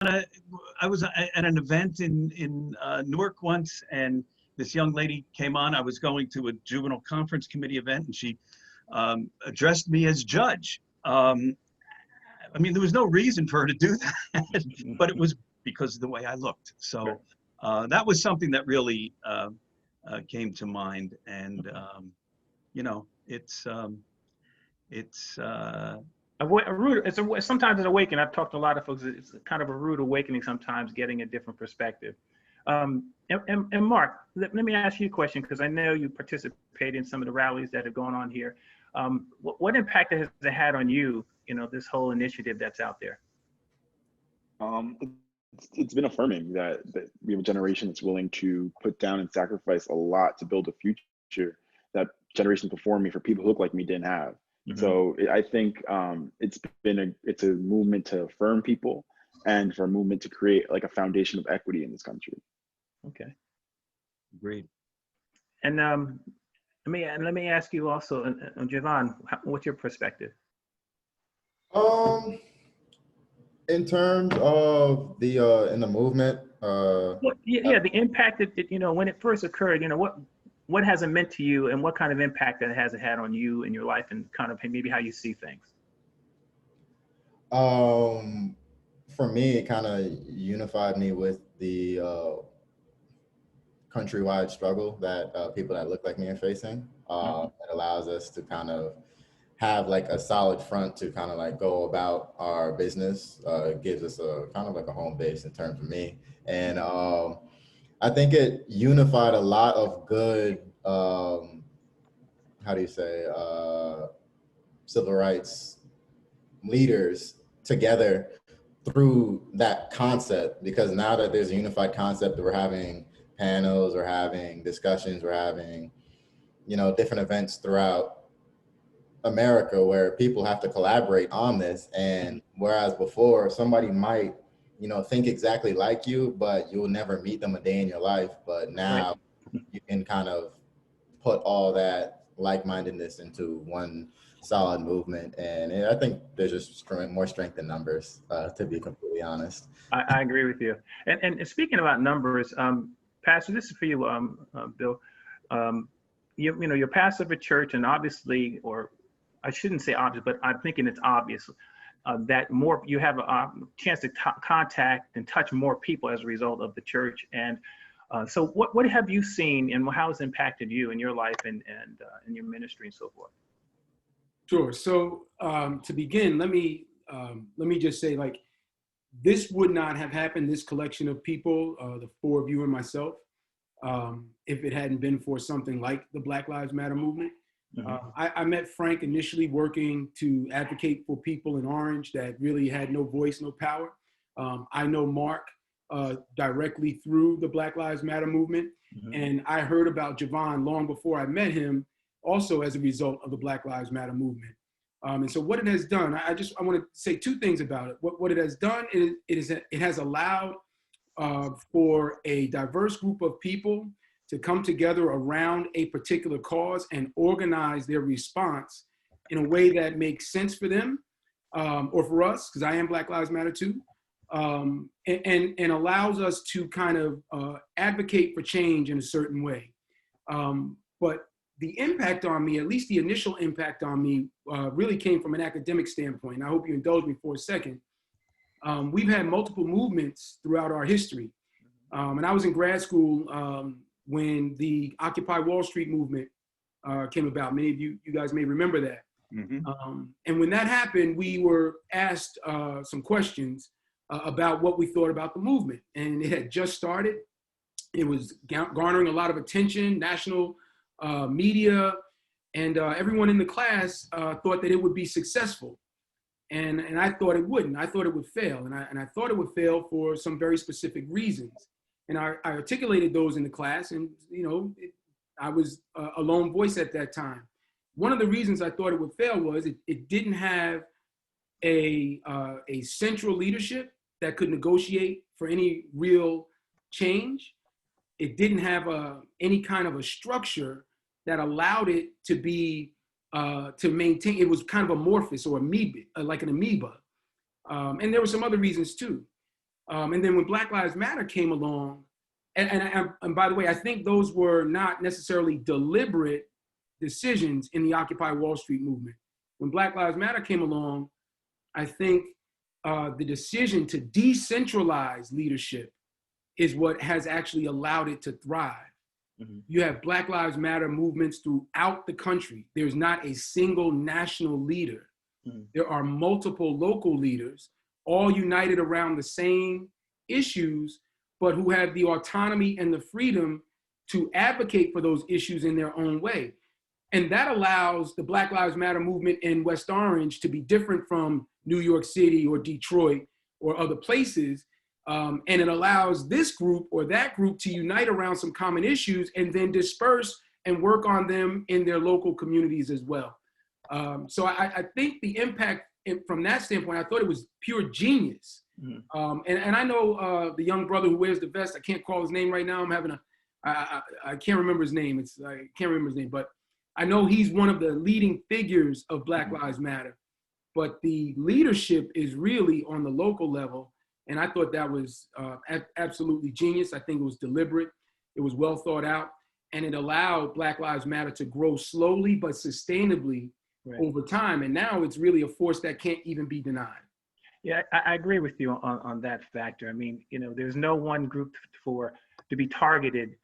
I was at an event in Newark once, and this young lady came on. I was going to a juvenile conference committee event, and she addressed me as judge. I mean, there was no reason for her to do that, but it was because of the way I looked. So that was something that really came to mind. And, you know, it's A rude, sometimes an awakening. I've talked to a lot of folks. It's kind of a rude awakening sometimes, getting a different perspective. And Mark, let me ask you a question, because I know you participate in some of the rallies that have gone on here. What impact has it had on you, this whole initiative that's out there? It's been affirming that we have a generation that's willing to put down and sacrifice a lot to build a future that generations before me, for people who look like me, didn't have. So I think it's a movement to affirm people, and for a movement to create like a foundation of equity in this country. Okay. Agreed. And let me ask you also, Javon, what's your perspective? In terms of the in the movement, the impact that when it first occurred, what has it meant to you, and what kind of impact that has it had on you in your life, and kind of maybe how you see things? For me, it kind of unified me with the countrywide struggle that people that look like me are facing. It allows us to kind of have like a solid front to kind of like go about our business. It gives us a kind of like a home base in terms of me. And I think it unified a lot of good, civil rights leaders together through that concept, because now that there's a unified concept, we're having panels, we're having discussions, we're having, different events throughout America where people have to collaborate on this. And whereas before somebody might, think exactly like you, but you'll never meet them a day in your life. But now you can kind of put all that like-mindedness into one solid movement. And I think there's just more strength in numbers, to be completely honest. I agree with you. And speaking about numbers, Pastor, this is for you, Bill. You're pastor of a church, and obviously, or I shouldn't say obvious, but I'm thinking it's obvious that you have a chance to contact and touch more people as a result of the church. And so what have you seen, and how has it impacted you in your life and in your ministry and so forth? Sure. So to begin, let me just say, like, this would not have happened, this collection of people, the four of you and myself, if it hadn't been for something like the Black Lives Matter movement. I met Frank initially working to advocate for people in Orange that really had no voice, no power. I know Mark directly through the Black Lives Matter movement. And I heard about Javon long before I met him, also as a result of the Black Lives Matter movement. And so what it has done, I want to say two things about it. What it has done is it has allowed for a diverse group of people to come together around a particular cause and organize their response in a way that makes sense for them, or for us, because I am Black Lives Matter too, and allows us to kind of advocate for change in a certain way. But the impact on me, at least the initial impact on me, really came from an academic standpoint. I hope you indulge me for a second. We've had multiple movements throughout our history. And I was in grad school when the Occupy Wall Street movement came about. Many of you guys may remember that. And when that happened, we were asked some questions about what we thought about the movement. And it had just started. It was garnering a lot of attention, national media, and everyone in the class thought that it would be successful. And I thought it wouldn't. I thought it would fail. And I thought it would fail for some very specific reasons. And I articulated those in the class, and I was a lone voice at that time. One of the reasons I thought it would fail was it didn't have a central leadership that could negotiate for any real change. It didn't have any kind of a structure that allowed it to be to maintain. It was kind of amorphous or like an amoeba, and there were some other reasons too. And then when Black Lives Matter came along, and by the way, I think those were not necessarily deliberate decisions in the Occupy Wall Street movement. When Black Lives Matter came along, I think the decision to decentralize leadership is what has actually allowed it to thrive. Mm-hmm. You have Black Lives Matter movements throughout the country. There's not a single national leader. Mm-hmm. There are multiple local leaders, all united around the same issues, but who have the autonomy and the freedom to advocate for those issues in their own way. And that allows the Black Lives Matter movement in West Orange to be different from New York City or Detroit or other places. And it allows this group or that group to unite around some common issues and then disperse and work on them in their local communities as well. So I think the impact from that standpoint, I thought it was pure genius. Mm-hmm. And I know the young brother who wears the vest, I can't call his name right now. I can't remember his name. I can't remember his name, but I know he's one of the leading figures of Black Lives Matter. But the leadership is really on the local level. And I thought that was absolutely genius. I think it was deliberate. It was well thought out. And it allowed Black Lives Matter to grow slowly but sustainably over time. And now it's really a force that can't even be denied. Yeah, I agree with you on that factor. I mean, there's no one group to be targeted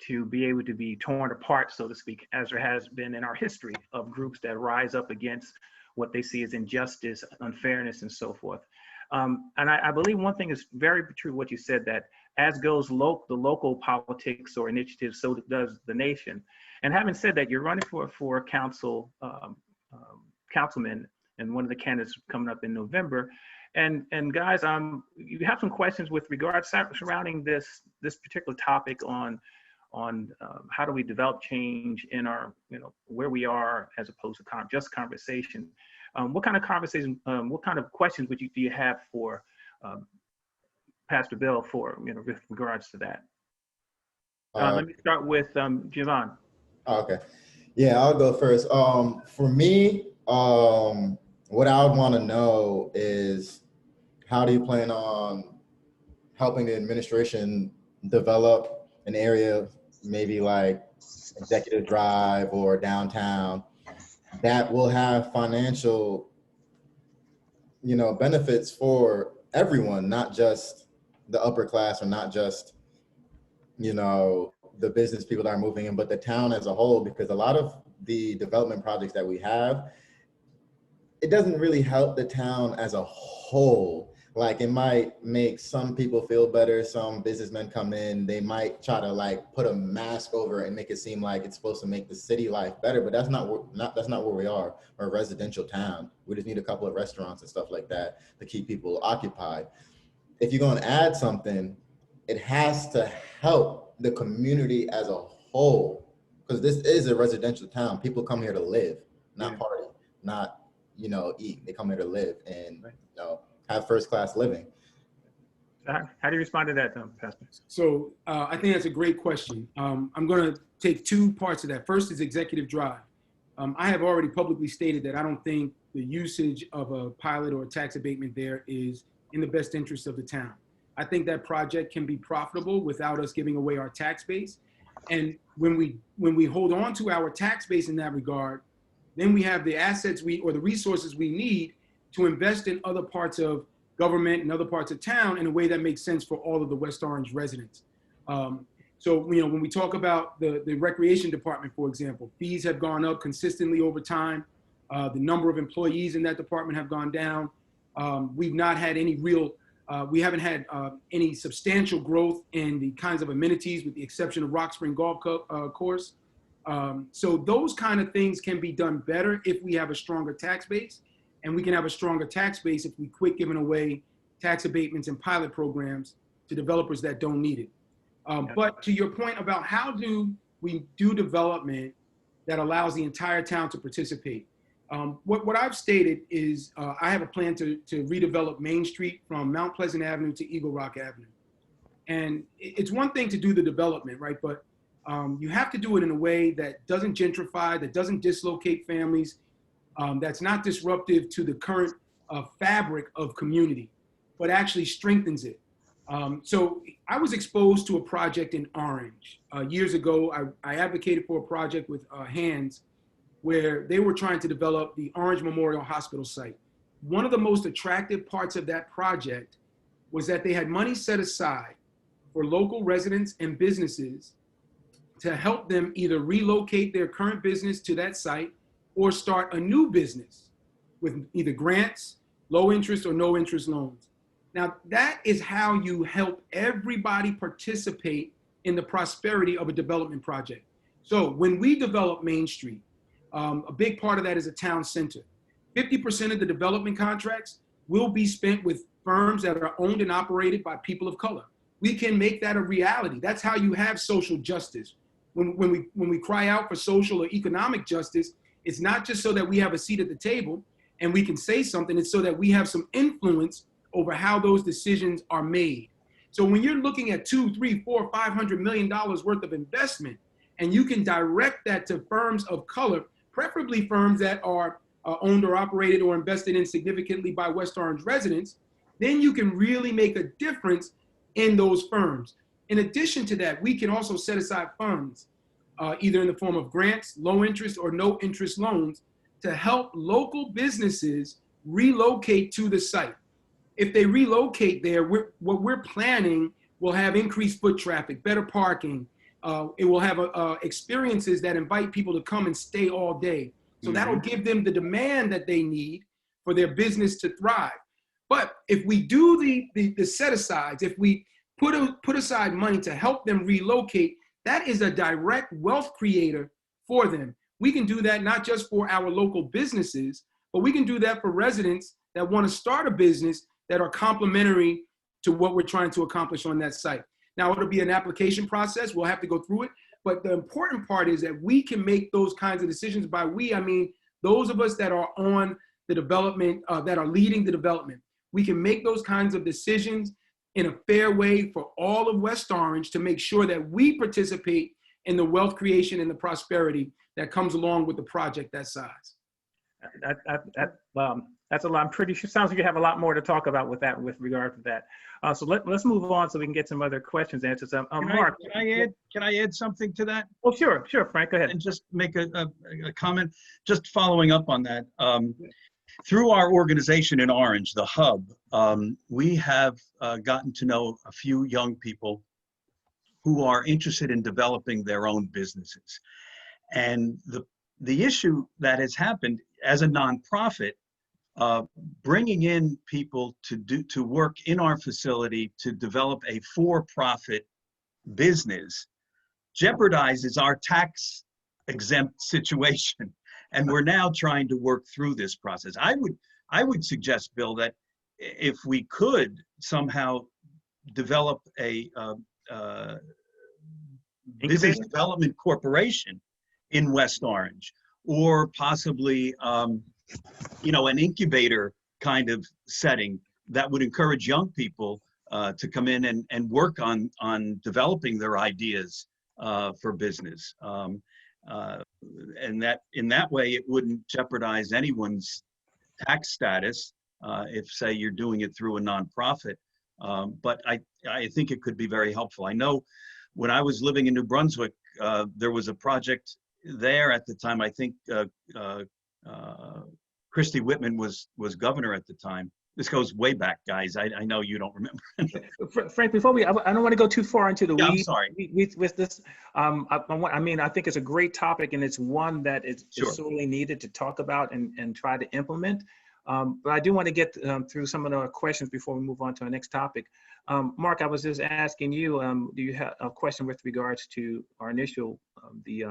to be able to be torn apart, so to speak, as there has been in our history of groups that rise up against what they see as injustice, unfairness, and so forth. And I believe one thing is very true what you said, that as goes the local politics or initiatives, so does the nation. And having said that, you're running for councilman, and one of the candidates coming up in November. And guys, you have some questions with regards surrounding this particular topic on how do we develop change in our, where we are, as opposed to just conversation. What kind of conversation, what kind of questions do you have for Pastor Bill with regards to that? Let me start with Javon. Okay. Yeah, I'll go first. For me, what I would want to know is, how do you plan on helping the administration develop an area, maybe like Executive Drive or downtown, that will have financial, benefits for everyone, not just the upper class or not just, the business people that are moving in, but the town as a whole, because a lot of the development projects that we have, it doesn't really help the town as a whole. Like, it might make some people feel better. Some businessmen come in, they might try to put a mask over it and make it seem like it's supposed to make the city life better, but that's not where we are. We're a residential town. We just need a couple of restaurants and stuff like that to keep people occupied. If you're going to add something, it has to help the community as a whole, because this is a residential town. People come here to live, not party, not eat. They come here to live and have first-class living. How do you respond to that, Pastor? So I think that's a great question. I'm going to take two parts of that. First is Executive Drive. I have already publicly stated that I don't think the usage of a pilot or a tax abatement there is in the best interest of the town. I think that project can be profitable without us giving away our tax base. And when we hold on to our tax base in that regard, then we have the assets or the resources we need to invest in other parts of government and other parts of town in a way that makes sense for all of the West Orange residents. So when we talk about the recreation department, for example, fees have gone up consistently over time. The number of employees in that department have gone down. We've not had any we haven't had any substantial growth in the kinds of amenities, with the exception of Rock Spring Golf Course. So those kind of things can be done better if we have a stronger tax base, and we can have a stronger tax base if we quit giving away tax abatements and pilot programs to developers that don't need it. But to your point about how do we do development that allows the entire town to participate, what I've stated is I have a plan to redevelop Main Street from Mount Pleasant Avenue to Eagle Rock Avenue. And it's one thing to do the development, right? But you have to do it in a way that doesn't gentrify, that doesn't dislocate families, that's not disruptive to the current fabric of community, but actually strengthens it. So I was exposed to a project in Orange. Years ago, I advocated for a project with Hands where they were trying to develop the Orange Memorial Hospital site. One of the most attractive parts of that project was that they had money set aside for local residents and businesses to help them either relocate their current business to that site or start a new business with either grants, low interest or no interest loans. Now, that is how you help everybody participate in the prosperity of a development project. So when we develop Main Street, a big part of that is a town center. 50% of the development contracts will be spent with firms that are owned and operated by people of color. We can make that a reality. That's how you have social justice. When we cry out for social or economic justice, it's not just so that we have a seat at the table and we can say something, it's so that we have some influence over how those decisions are made. So when you're looking at $200, $300, $400, $500 million worth of investment, and you can direct that to firms of color, preferably firms that are owned or operated or invested in significantly by West Orange residents, then you can really make a difference in those firms. In addition to that, we can also set aside funds, either in the form of grants, low interest or no interest loans, to help local businesses relocate to the site. If they relocate there, what we're planning will have increased foot traffic, better parking. It will have experiences that invite people to come and stay all day. So that'll give them the demand that they need for their business to thrive. But if we do the set-asides, if we put aside money to help them relocate, that is a direct wealth creator for them. We can do that not just for our local businesses, but we can do that for residents that want to start a business that are complementary to what we're trying to accomplish on that site. Now, it'll be an application process. We'll have to go through it. But the important part is that we can make those kinds of decisions. By we, I mean those of us that are on the development, that are leading the development. We can make those kinds of decisions in a fair way for all of West Orange to make sure that we participate in the wealth creation and the prosperity that comes along with the project that size. That's a lot. I'm pretty sure. Sounds like you have a lot more to talk about with that, with regard to that. So let's move on so we can get some other questions answered. Mark, can I add something to that? Oh, sure, Frank, go ahead. And just make a comment, just following up on that. Through our organization in Orange, the Hub, we have gotten to know a few young people who are interested in developing their own businesses. And the issue that has happened as a nonprofit, bringing in people to work in our facility to develop a for-profit business jeopardizes our tax exempt situation. And we're now trying to work through this process. I would suggest, Bill, that if we could somehow develop a business development corporation in West Orange, or possibly an incubator kind of setting that would encourage young people to come in and work on developing their ideas for business. And that in that way, it wouldn't jeopardize anyone's tax status if, say, you're doing it through a nonprofit. But I think it could be very helpful. I know when I was living in New Brunswick, there was a project there at the time. I think Christy Whitman was governor at the time. This goes way back, guys. I know you don't remember. Frank, before I don't want to go too far into the weeds. I'm sorry. With this, I think it's a great topic, and it's one that is sorely needed to talk about and try to implement. But I do want to get through some of the questions before we move on to our next topic. Mark, I was just asking you, do you have a question with regards to our initial, the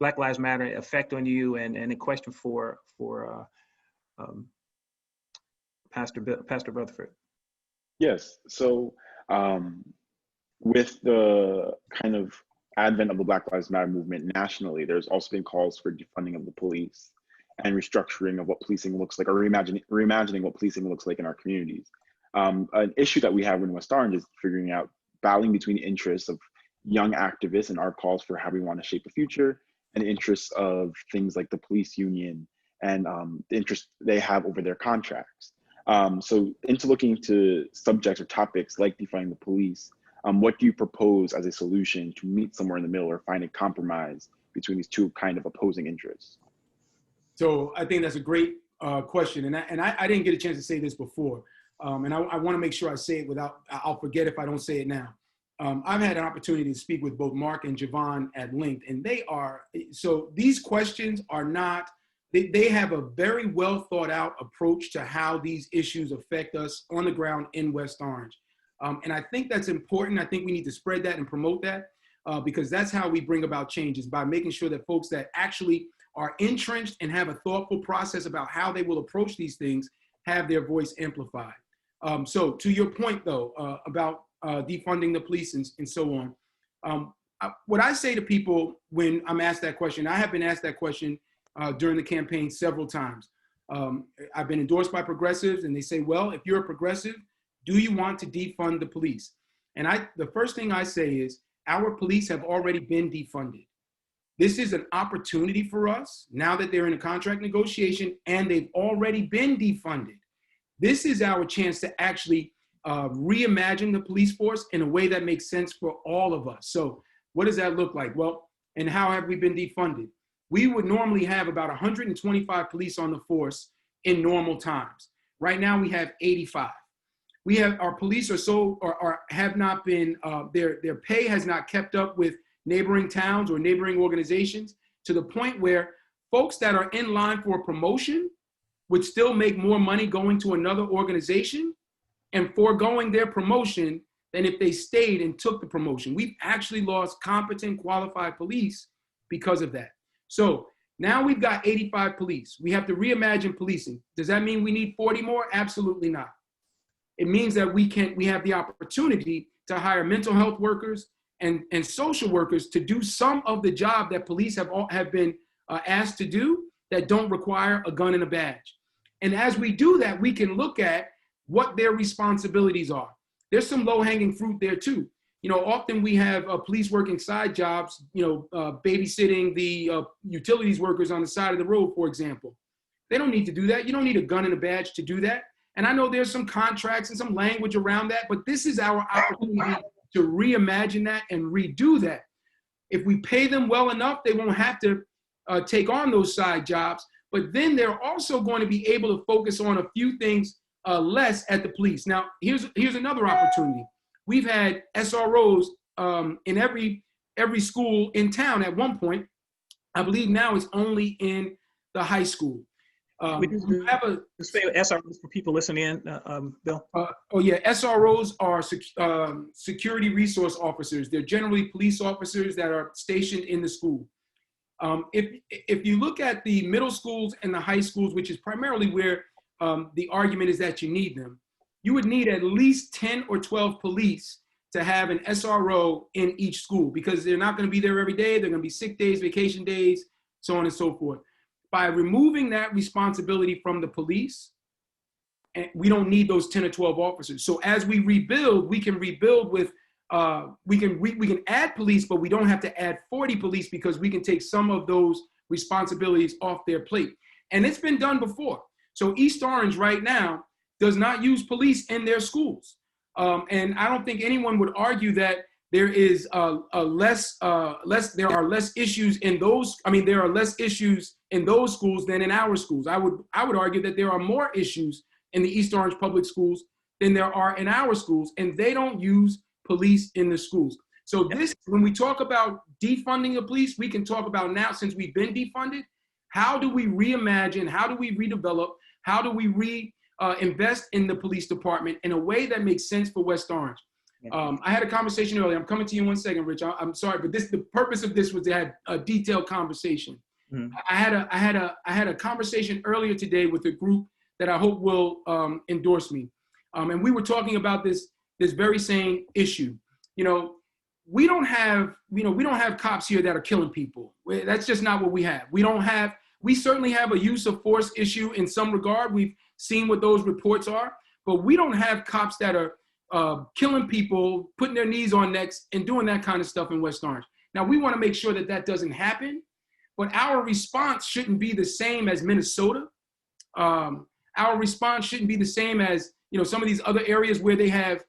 Black Lives Matter effect on you, and a question for Pastor Rutherford? Yes. So with the kind of advent of the Black Lives Matter movement nationally, there's also been calls for defunding of the police and restructuring of what policing looks like, or reimagining what policing looks like in our communities. An issue that we have in West Orange is figuring out, battling between the interests of young activists and our calls for how we want to shape the future, and the interests of things like the police union and the interest they have over their contracts. So into looking into subjects or topics like defunding the police, what do you propose as a solution to meet somewhere in the middle or find a compromise between these two kind of opposing interests? So I think that's a great question. And I didn't get a chance to say this before. And I want to make sure I say it I'll forget if I don't say it now. I've had an opportunity to speak with both Mark and Javon at length, and so these questions are not, they have a very well thought out approach to how these issues affect us on the ground in West Orange. And I think that's important. I think we need to spread that and promote that because that's how we bring about changes, by making sure that folks that actually are entrenched and have a thoughtful process about how they will approach these things have their voice amplified. So to your point though, about defunding the police and so on, what I say to people when I'm asked that question, I have been asked that question during the campaign several times. I've been endorsed by progressives and they say, well, if you're a progressive, do you want to defund the police? And the first thing I say is, our police have already been defunded. This is an opportunity for us now that they're in a contract negotiation and they've already been defunded. This is our chance to actually reimagine the police force in a way that makes sense for all of us. So what does that look like? Well, and how have we been defunded? We would normally have about 125 police on the force in normal times. Right now we have 85. Our police have not been, their pay has not kept up with neighboring towns or neighboring organizations, to the point where folks that are in line for a promotion would still make more money going to another organization and foregoing their promotion than if they stayed and took the promotion. We've actually lost competent, qualified police because of that. So now we've got 85 police. We have to reimagine policing. Does that mean we need 40 more? Absolutely not. It means that we have the opportunity to hire mental health workers and social workers to do some of the job that police have been asked to do that don't require a gun and a badge. And as we do that, we can look at what their responsibilities are. There's some low-hanging fruit there too. You know, often we have police working side jobs, babysitting the utilities workers on the side of the road, for example. They don't need to do that. You don't need a gun and a badge to do that. And I know there's some contracts and some language around that, but this is our opportunity to reimagine that and redo that. If we pay them well enough, they won't have to take on those side jobs, but then they're also going to be able to focus on a few things less at the police. Now, here's another opportunity. We've had SROs in every school in town at one point. I believe now it's only in the high school. We have a SROs for people listening in, Bill. SROs are security resource officers. They're generally police officers that are stationed in the school. If you look at the middle schools and the high schools, which is primarily where the argument is that you need them, you would need at least 10 or 12 police to have an SRO in each school, because they're not going to be there every day. They're going to be sick days, vacation days, so on and so forth. By removing that responsibility from the police, and we don't need those 10 or 12 officers. So as we rebuild, we can rebuild with, we can add police, but we don't have to add 40 police, because we can take some of those responsibilities off their plate. And it's been done before. So East Orange right now does not use police in their schools. And I don't think anyone would argue that there is there are less issues in those. I mean, there are less issues in those schools than in our schools. I would argue that there are more issues in the East Orange public schools than there are in our schools, and they don't use police in the schools. So this, when we talk about defunding the police, we can talk about now, since we've been defunded, how do we reimagine, how do we redevelop, how do we invest in the police department in a way that makes sense for West Orange? I had a conversation earlier. I'm coming to you in 1 second, Rich. I'm sorry, but the purpose of this was to have a detailed conversation. Mm. I had a conversation earlier today with a group that I hope will endorse me, and we were talking about this very same issue. You know, we don't have cops here that are killing people. That's just not what we have. We certainly have a use of force issue in some regard. We've seen what those reports are, but we don't have cops that are killing people, putting their knees on necks, and doing that kind of stuff in West Orange. Now, we want to make sure that that doesn't happen, but our response shouldn't be the same as Minnesota. Our our response shouldn't be the same as, some of these other areas where they have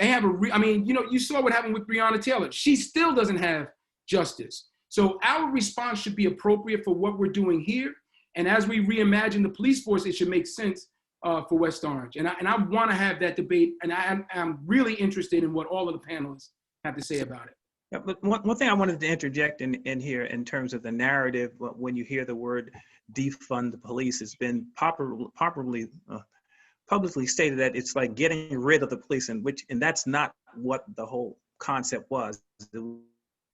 I mean, you saw what happened with Breonna Taylor. She still doesn't have justice. So our response should be appropriate for what we're doing here. And as we reimagine the police force, it should make sense for West Orange. And I want to have that debate. And I'm really interested in what all of the panelists have to say about it. Yeah, but one thing I wanted to interject in here in terms of the narrative, when you hear the word defund the police, it's been publicly stated that it's like getting rid of the police, and that's not what the whole concept was. It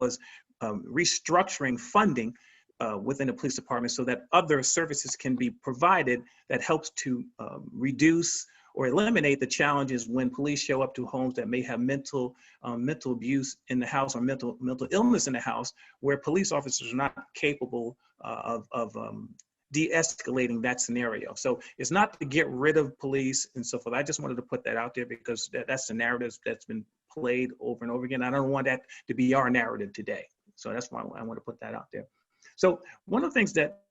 was restructuring funding within the police department so that other services can be provided that helps to reduce or eliminate the challenges when police show up to homes that may have mental abuse in the house or mental illness in the house, where police officers are not capable of de-escalating that scenario. So it's not to get rid of police and so forth. I just wanted to put that out there because that's the narrative that's been played over and over again. I don't want that to be our narrative today. So that's why I want to put that out there. So one of the things that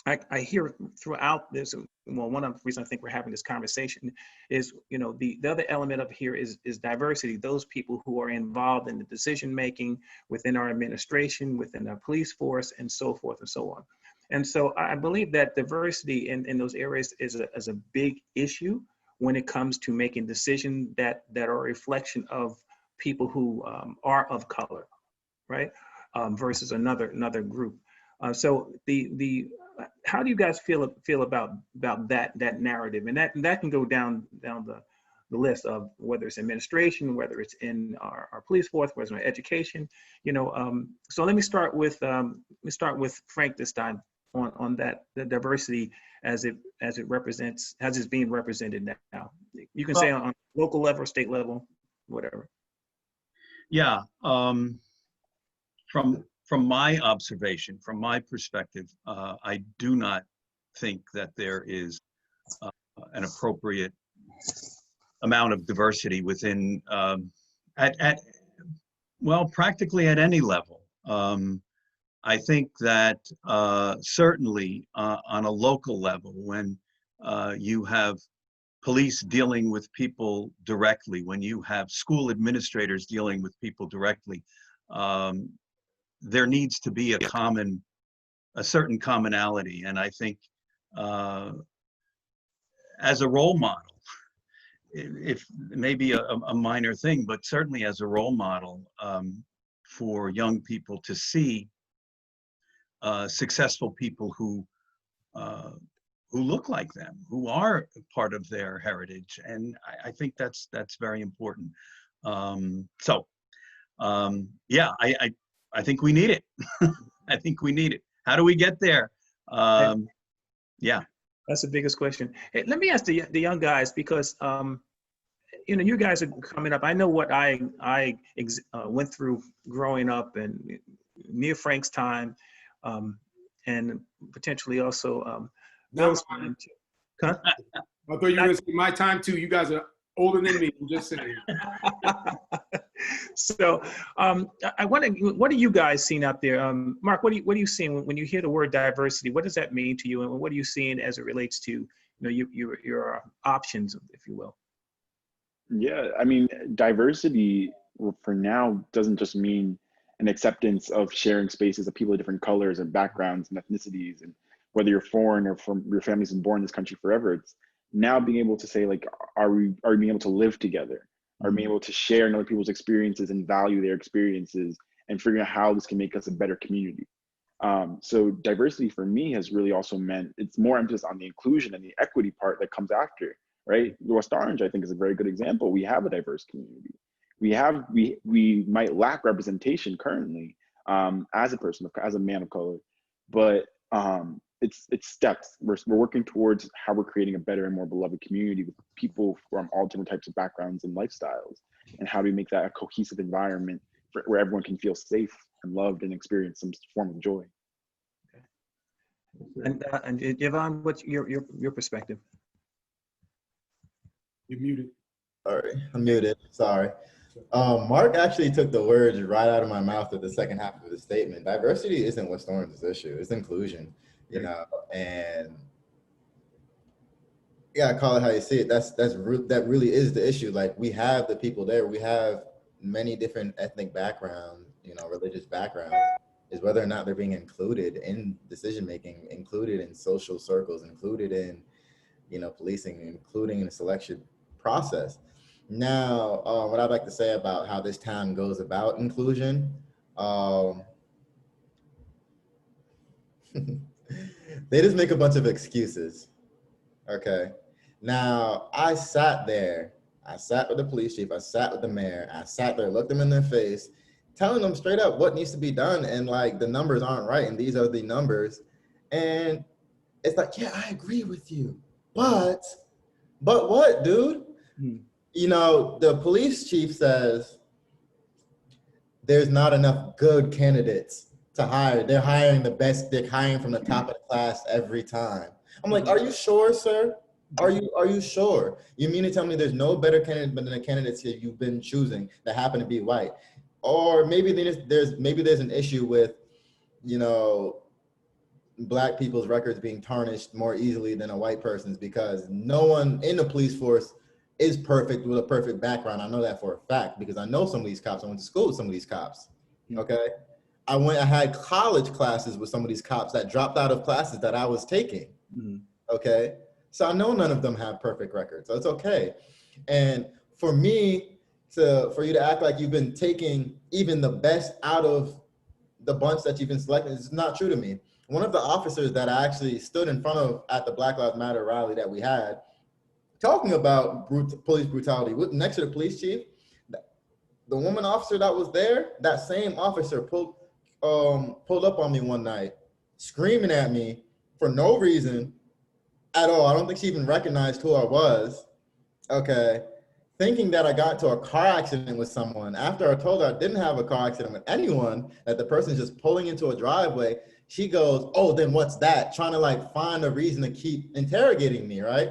I hear throughout this, well, one of the reasons I think we're having this conversation is, the other element of here is diversity. Those people who are involved in the decision-making within our administration, within our police force, and so forth and so on. And so I believe that diversity in those areas is a big issue when it comes to making decisions that are a reflection of people who are of color, right? Versus another group. So how do you guys feel about that narrative? And that can go down the list of whether it's administration, whether it's in our police force, whether it's in education. So let me start with Frank this time on that, the diversity as it's being represented now. You can say on local level, state level, whatever. Yeah. From my observation, from my perspective, I do not think that there is an appropriate amount of diversity within, practically at any level. I think that certainly on a local level, when you have police dealing with people directly, when you have school administrators dealing with people directly, there needs to be a certain commonality. And I think as a role model, if maybe a minor thing, but certainly as a role model for young people to see successful people who look like them, who are part of their heritage. And I think that's very important. I think we need it. I think we need it. How do we get there? Yeah. That's the biggest question. Hey, let me ask the young guys, because you guys are coming up. I know what I went through growing up and near Frank's time, and potentially also Bill's time too. Huh? I thought you were going to say my time too. You guys are older than me. I'm just saying. So I wonder, what are you guys seeing out there? Mark, what are you seeing when you hear the word diversity? What does that mean to you, and what are you seeing as it relates to your options, if you will? Yeah, I mean, diversity for now doesn't just mean an acceptance of sharing spaces of people of different colors and backgrounds and ethnicities, and whether you're foreign or from your family's been born in this country forever. It's now being able to say, like, are we being able to live together? Are we being able to share in other people's experiences and value their experiences and figuring out how this can make us a better community? So diversity for me has really also meant it's more emphasis on the inclusion and the equity part that comes after, right? West Orange, I think, is a very good example. We have a diverse community. We might lack representation currently as a man of color, but it's steps. We're working towards how we're creating a better and more beloved community with people from all different types of backgrounds and lifestyles, and how do we make that a cohesive environment where everyone can feel safe and loved and experience some form of joy. And Yvonne, what's your perspective? You're muted. Sorry, I'm muted. Sorry. Mark actually took the words right out of my mouth at the second half of the statement. Diversity isn't West Orange's issue; it's inclusion. And You gotta call it how you see it. That really is the issue. Like, we have the people there. We have many different ethnic backgrounds, religious backgrounds. Is whether or not they're being included in decision making, included in social circles, included in, policing, including in the selection process. Now, what I'd like to say about how this town goes about inclusion, they just make a bunch of excuses. Okay. Now, I sat with the police chief, I sat with the mayor, I sat there, looked them in their face, telling them straight up what needs to be done, and like, the numbers aren't right, and these are the numbers. And it's like, yeah, I agree with you, but what, dude? The police chief says there's not enough good candidates to hire. They're hiring the best. They're hiring from the top of the class every time. I'm like, are you sure, sir? Are you sure? You mean to tell me there's no better candidate than the candidates that you've been choosing that happen to be white? Or maybe there's an issue with, Black people's records being tarnished more easily than a white person's, because no one in the police force is perfect with a perfect background. I know that for a fact because I know some of these cops. I went to school with some of these I had college classes with some of these cops that dropped out of classes that I was taking. Okay. So I know none of them have perfect records. So it's okay. And for you to act like you've been taking even the best out of the bunch that you've been selecting is not true to me. One of the officers that I actually stood in front of at the Black Lives Matter rally that we had, talking about police brutality, next to the police chief, the woman officer that was there, that same officer pulled up on me one night, screaming at me for no reason at all. I don't think she even recognized who I was. Okay. Thinking that I got into a car accident with someone after I told her I didn't have a car accident with anyone, that the person's just pulling into a driveway. She goes, oh, then what's that? Trying to like find a reason to keep interrogating me, right?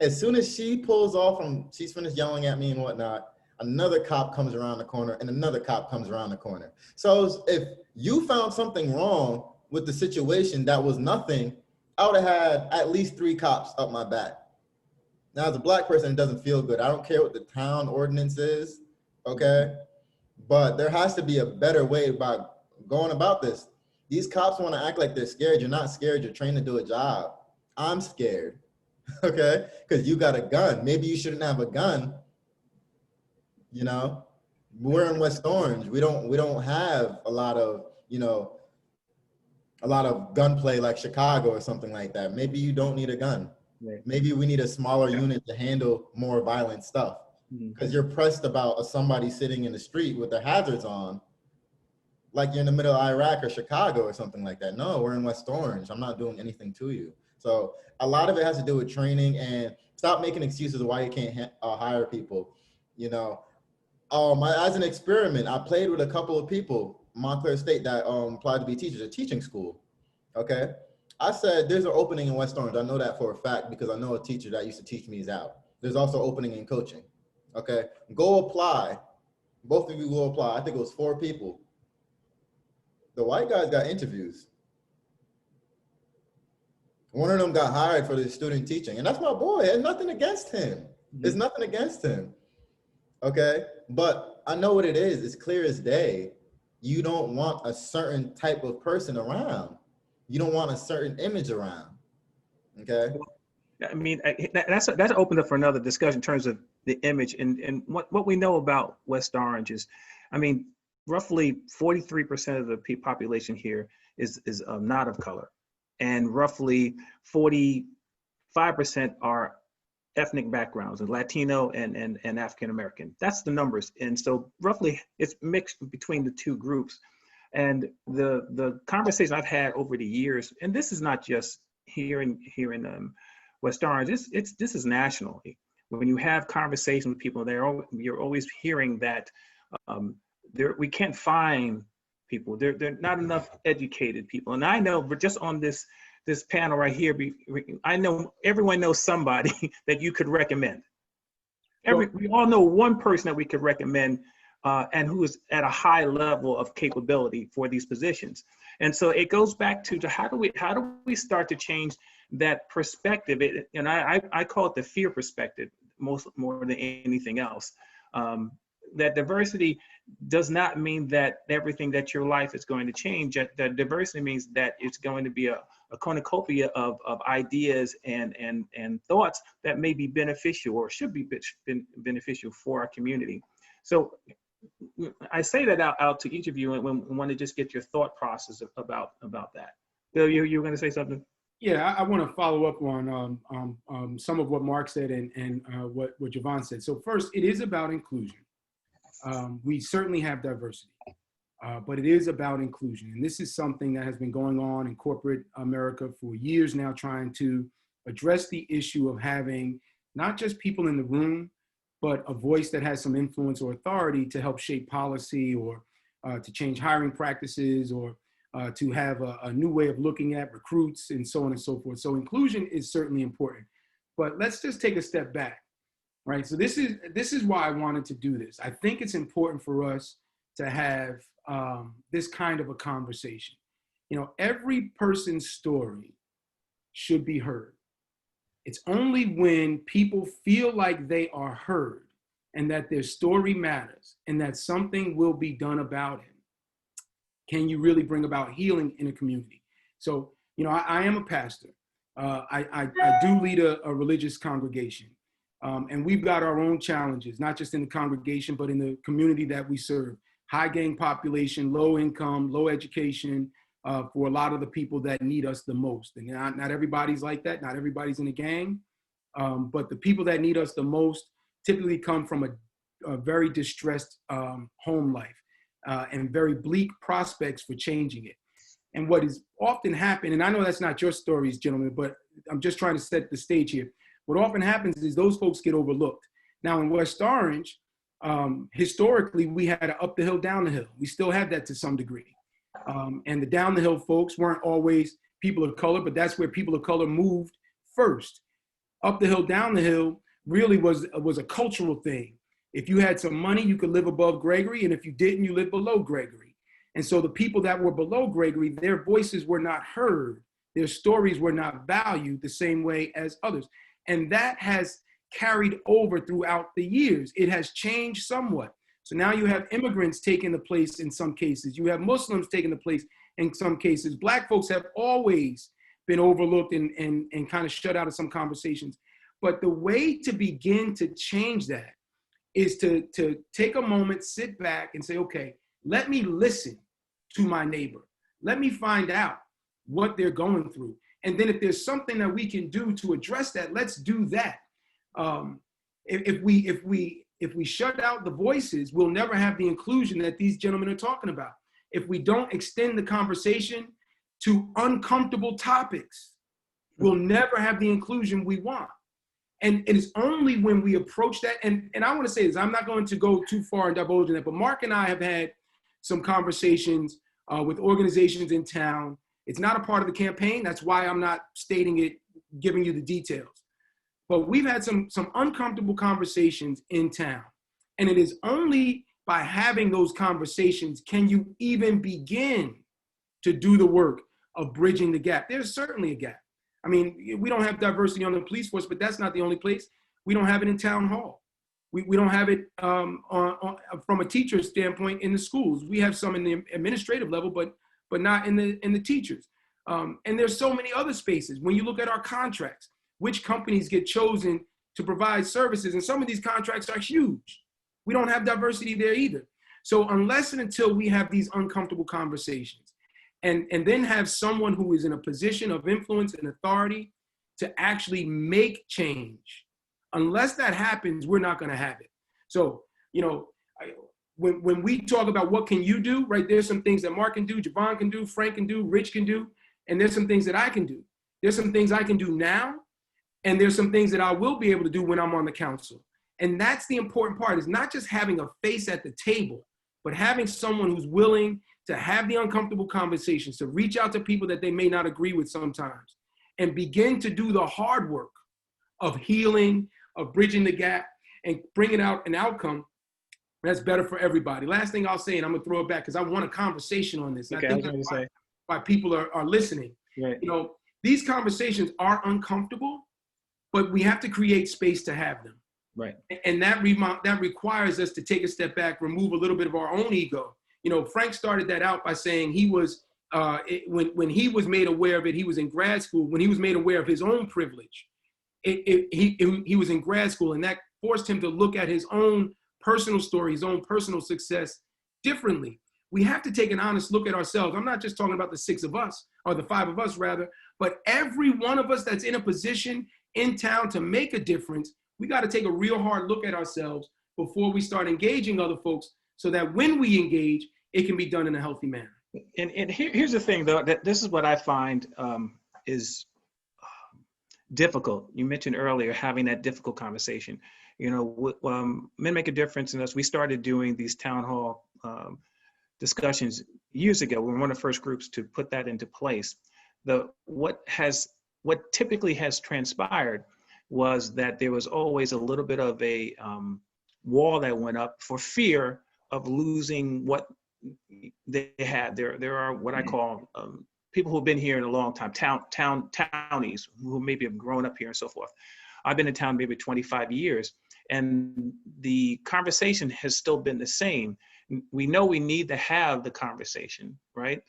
As soon as she pulls off she's finished yelling at me and whatnot, another cop comes around the corner and another cop comes around the corner. So if you found something wrong with the situation that was nothing, I would have had at least 3 cops up my back. Now, as a Black person, it doesn't feel good. I don't care what the town ordinance is, okay? But there has to be a better way about going about this. These cops want to act like they're scared. You're not scared. You're trained to do a job. I'm scared, okay? Because you got a gun. Maybe you shouldn't have a gun, We're in West Orange. We don't have a lot of gunplay like Chicago or something like that. Maybe you don't need a gun. Right. Maybe we need a smaller unit to handle more violent stuff, because you're pressed about somebody sitting in the street with their hazards on, like you're in the middle of Iraq or Chicago or something like that. No, we're in West Orange. I'm not doing anything to you. So a lot of it has to do with training, and stop making excuses why you can't hire people. As an experiment, I played with a couple of people, Montclair State, that applied to be teachers at teaching school. Okay. I said, there's an opening in West Orange. I know that for a fact because I know a teacher that used to teach me is out. There's also opening in coaching. Okay. Go apply. Both of you go apply. I think it was 4 people. The white guys got interviews. One of them got hired for the student teaching. And that's my boy. There's nothing against him. There's nothing against him. Okay. But I know what it is. It's clear as day. You don't want a certain type of person around. You don't want a certain image around. Okay. I mean, that's opened up for another discussion in terms of the image and what we know about West Orange is, I mean, roughly 43% of the population here is not of color, and roughly 45% are ethnic backgrounds, and Latino and African American. That's the numbers, and so roughly it's mixed between the 2 groups. And the conversation I've had over the years, and this is not just here in West Orange, this is nationally. When you have conversations with people, you're always hearing that we can't find people. There are not enough educated people. And I know, but just on this panel right here, I know everyone knows somebody that you could recommend. We all know one person that we could recommend. And who is at a high level of capability for these positions. And so it goes back to how do we start to change that perspective, and I call it the fear perspective more than anything else. That diversity does not mean that everything that your life is going to change. That diversity means that it's going to be a cornucopia of ideas and thoughts that may be beneficial or should be beneficial for our community. So I say that out to each of you and want to just get your thought process about that. Bill, you were going to say something? Yeah, I want to follow up on some of what Mark said and what Javon said. So first, it is about inclusion. We certainly have diversity, but it is about inclusion. And this is something that has been going on in corporate America for years now, trying to address the issue of having not just people in the room, but a voice that has some influence or authority to help shape policy or to change hiring practices or to have a new way of looking at recruits and so on and so forth. So inclusion is certainly important, but let's just take a step back, right? So this is why I wanted to do this. I think it's important for us to have this kind of a conversation. You know, every person's story should be heard. It's only when people feel like they are heard and that their story matters and that something will be done about it can you really bring about healing in a community. So, you know, I am a pastor. I do lead a religious congregation. And we've got our own challenges, not just in the congregation, but in the community that we serve. High gang population, low income, low education, for a lot of the people that need us the most. And not everybody's like that. Not everybody's in a gang. But the people that need us the most typically come from a very distressed home life and very bleak prospects for changing it. And what is often happened, and I know that's not your stories, gentlemen, but I'm just trying to set the stage here. What often happens is those folks get overlooked. Now in West Orange, historically, we had an up the hill, down the hill. We still have that to some degree. And the down the hill folks weren't always people of color, but that's where people of color moved first. Up the hill, down the hill really was a cultural thing. If you had some money, you could live above Gregory, and if you didn't, you lived below Gregory. And so the people that were below Gregory, their voices were not heard. Their stories were not valued the same way as others. And that has carried over throughout the years. It has changed somewhat. So now you have immigrants taking the place in some cases. You have Muslims taking the place in some cases. Black folks have always been overlooked and kind of shut out of some conversations. But the way to begin to change that is to take a moment, sit back and say, okay, let me listen to my neighbor. Let me find out what they're going through. And then if there's something that we can do to address that, let's do that. If we shut out the voices, we'll never have the inclusion that these gentlemen are talking about. If we don't extend the conversation to uncomfortable topics, we'll never have the inclusion we want. And it is only when we approach that, and I want to say this, I'm not going to go too far and divulge in that, but Mark and I have had some conversations with organizations in town. It's not a part of the campaign. That's why I'm not stating it, giving you the details. But we've had some uncomfortable conversations in town. And it is only by having those conversations can you even begin to do the work of bridging the gap. There's certainly a gap. I mean, we don't have diversity on the police force, but that's not the only place. We don't have it in town hall. We don't have it from a teacher standpoint in the schools. We have some in the administrative level, but not in the teachers. And there's so many other spaces. When you look at our contracts, which companies get chosen to provide services, and some of these contracts are huge. We don't have diversity there either. So unless and until we have these uncomfortable conversations and then have someone who is in a position of influence and authority to actually make change, unless that happens, we're not going to have it. So, you know, when we talk about what can you do, right, there's some things that Mark can do, Javon can do, Frank can do, Rich can do, and there's some things that I can do. There's some things I can do now, and there's some things that I will be able to do when I'm on the council. And that's the important part, is not just having a face at the table, but having someone who's willing to have the uncomfortable conversations, to reach out to people that they may not agree with sometimes, and begin to do the hard work of healing, of bridging the gap, and bringing out an outcome that's better for everybody. Last thing I'll say, and I'm gonna throw it back, because I want a conversation on this. Okay, I think that's why people are listening. Right. You know, these conversations are uncomfortable, but we have to create space to have them. Right. And that requires us to take a step back, remove a little bit of our own ego. You know, Frank started that out by saying he was, when he was made aware of it, he was in grad school. When he was made aware of his own privilege, he was in grad school, and that forced him to look at his own personal story, his own personal success differently. We have to take an honest look at ourselves. I'm not just talking about the 6 of us, or the 5 of us rather, but every one of us that's in a position in town to make a difference. We got to take a real hard look at ourselves before we start engaging other folks, so that when we engage, it can be done in a healthy manner. And here's the thing, though, that this is what I find is difficult. You mentioned earlier having that difficult conversation. You know, Men Make a Difference in Us, we started doing these town hall discussions years ago. We were one of the first groups to put that into place. What typically has transpired was that there was always a little bit of a wall that went up for fear of losing what they had. There are what I call people who've been here in a long time, townies who maybe have grown up here and so forth. I've been in town maybe 25 years, and the conversation has still been the same. We know we need to have the conversation, right?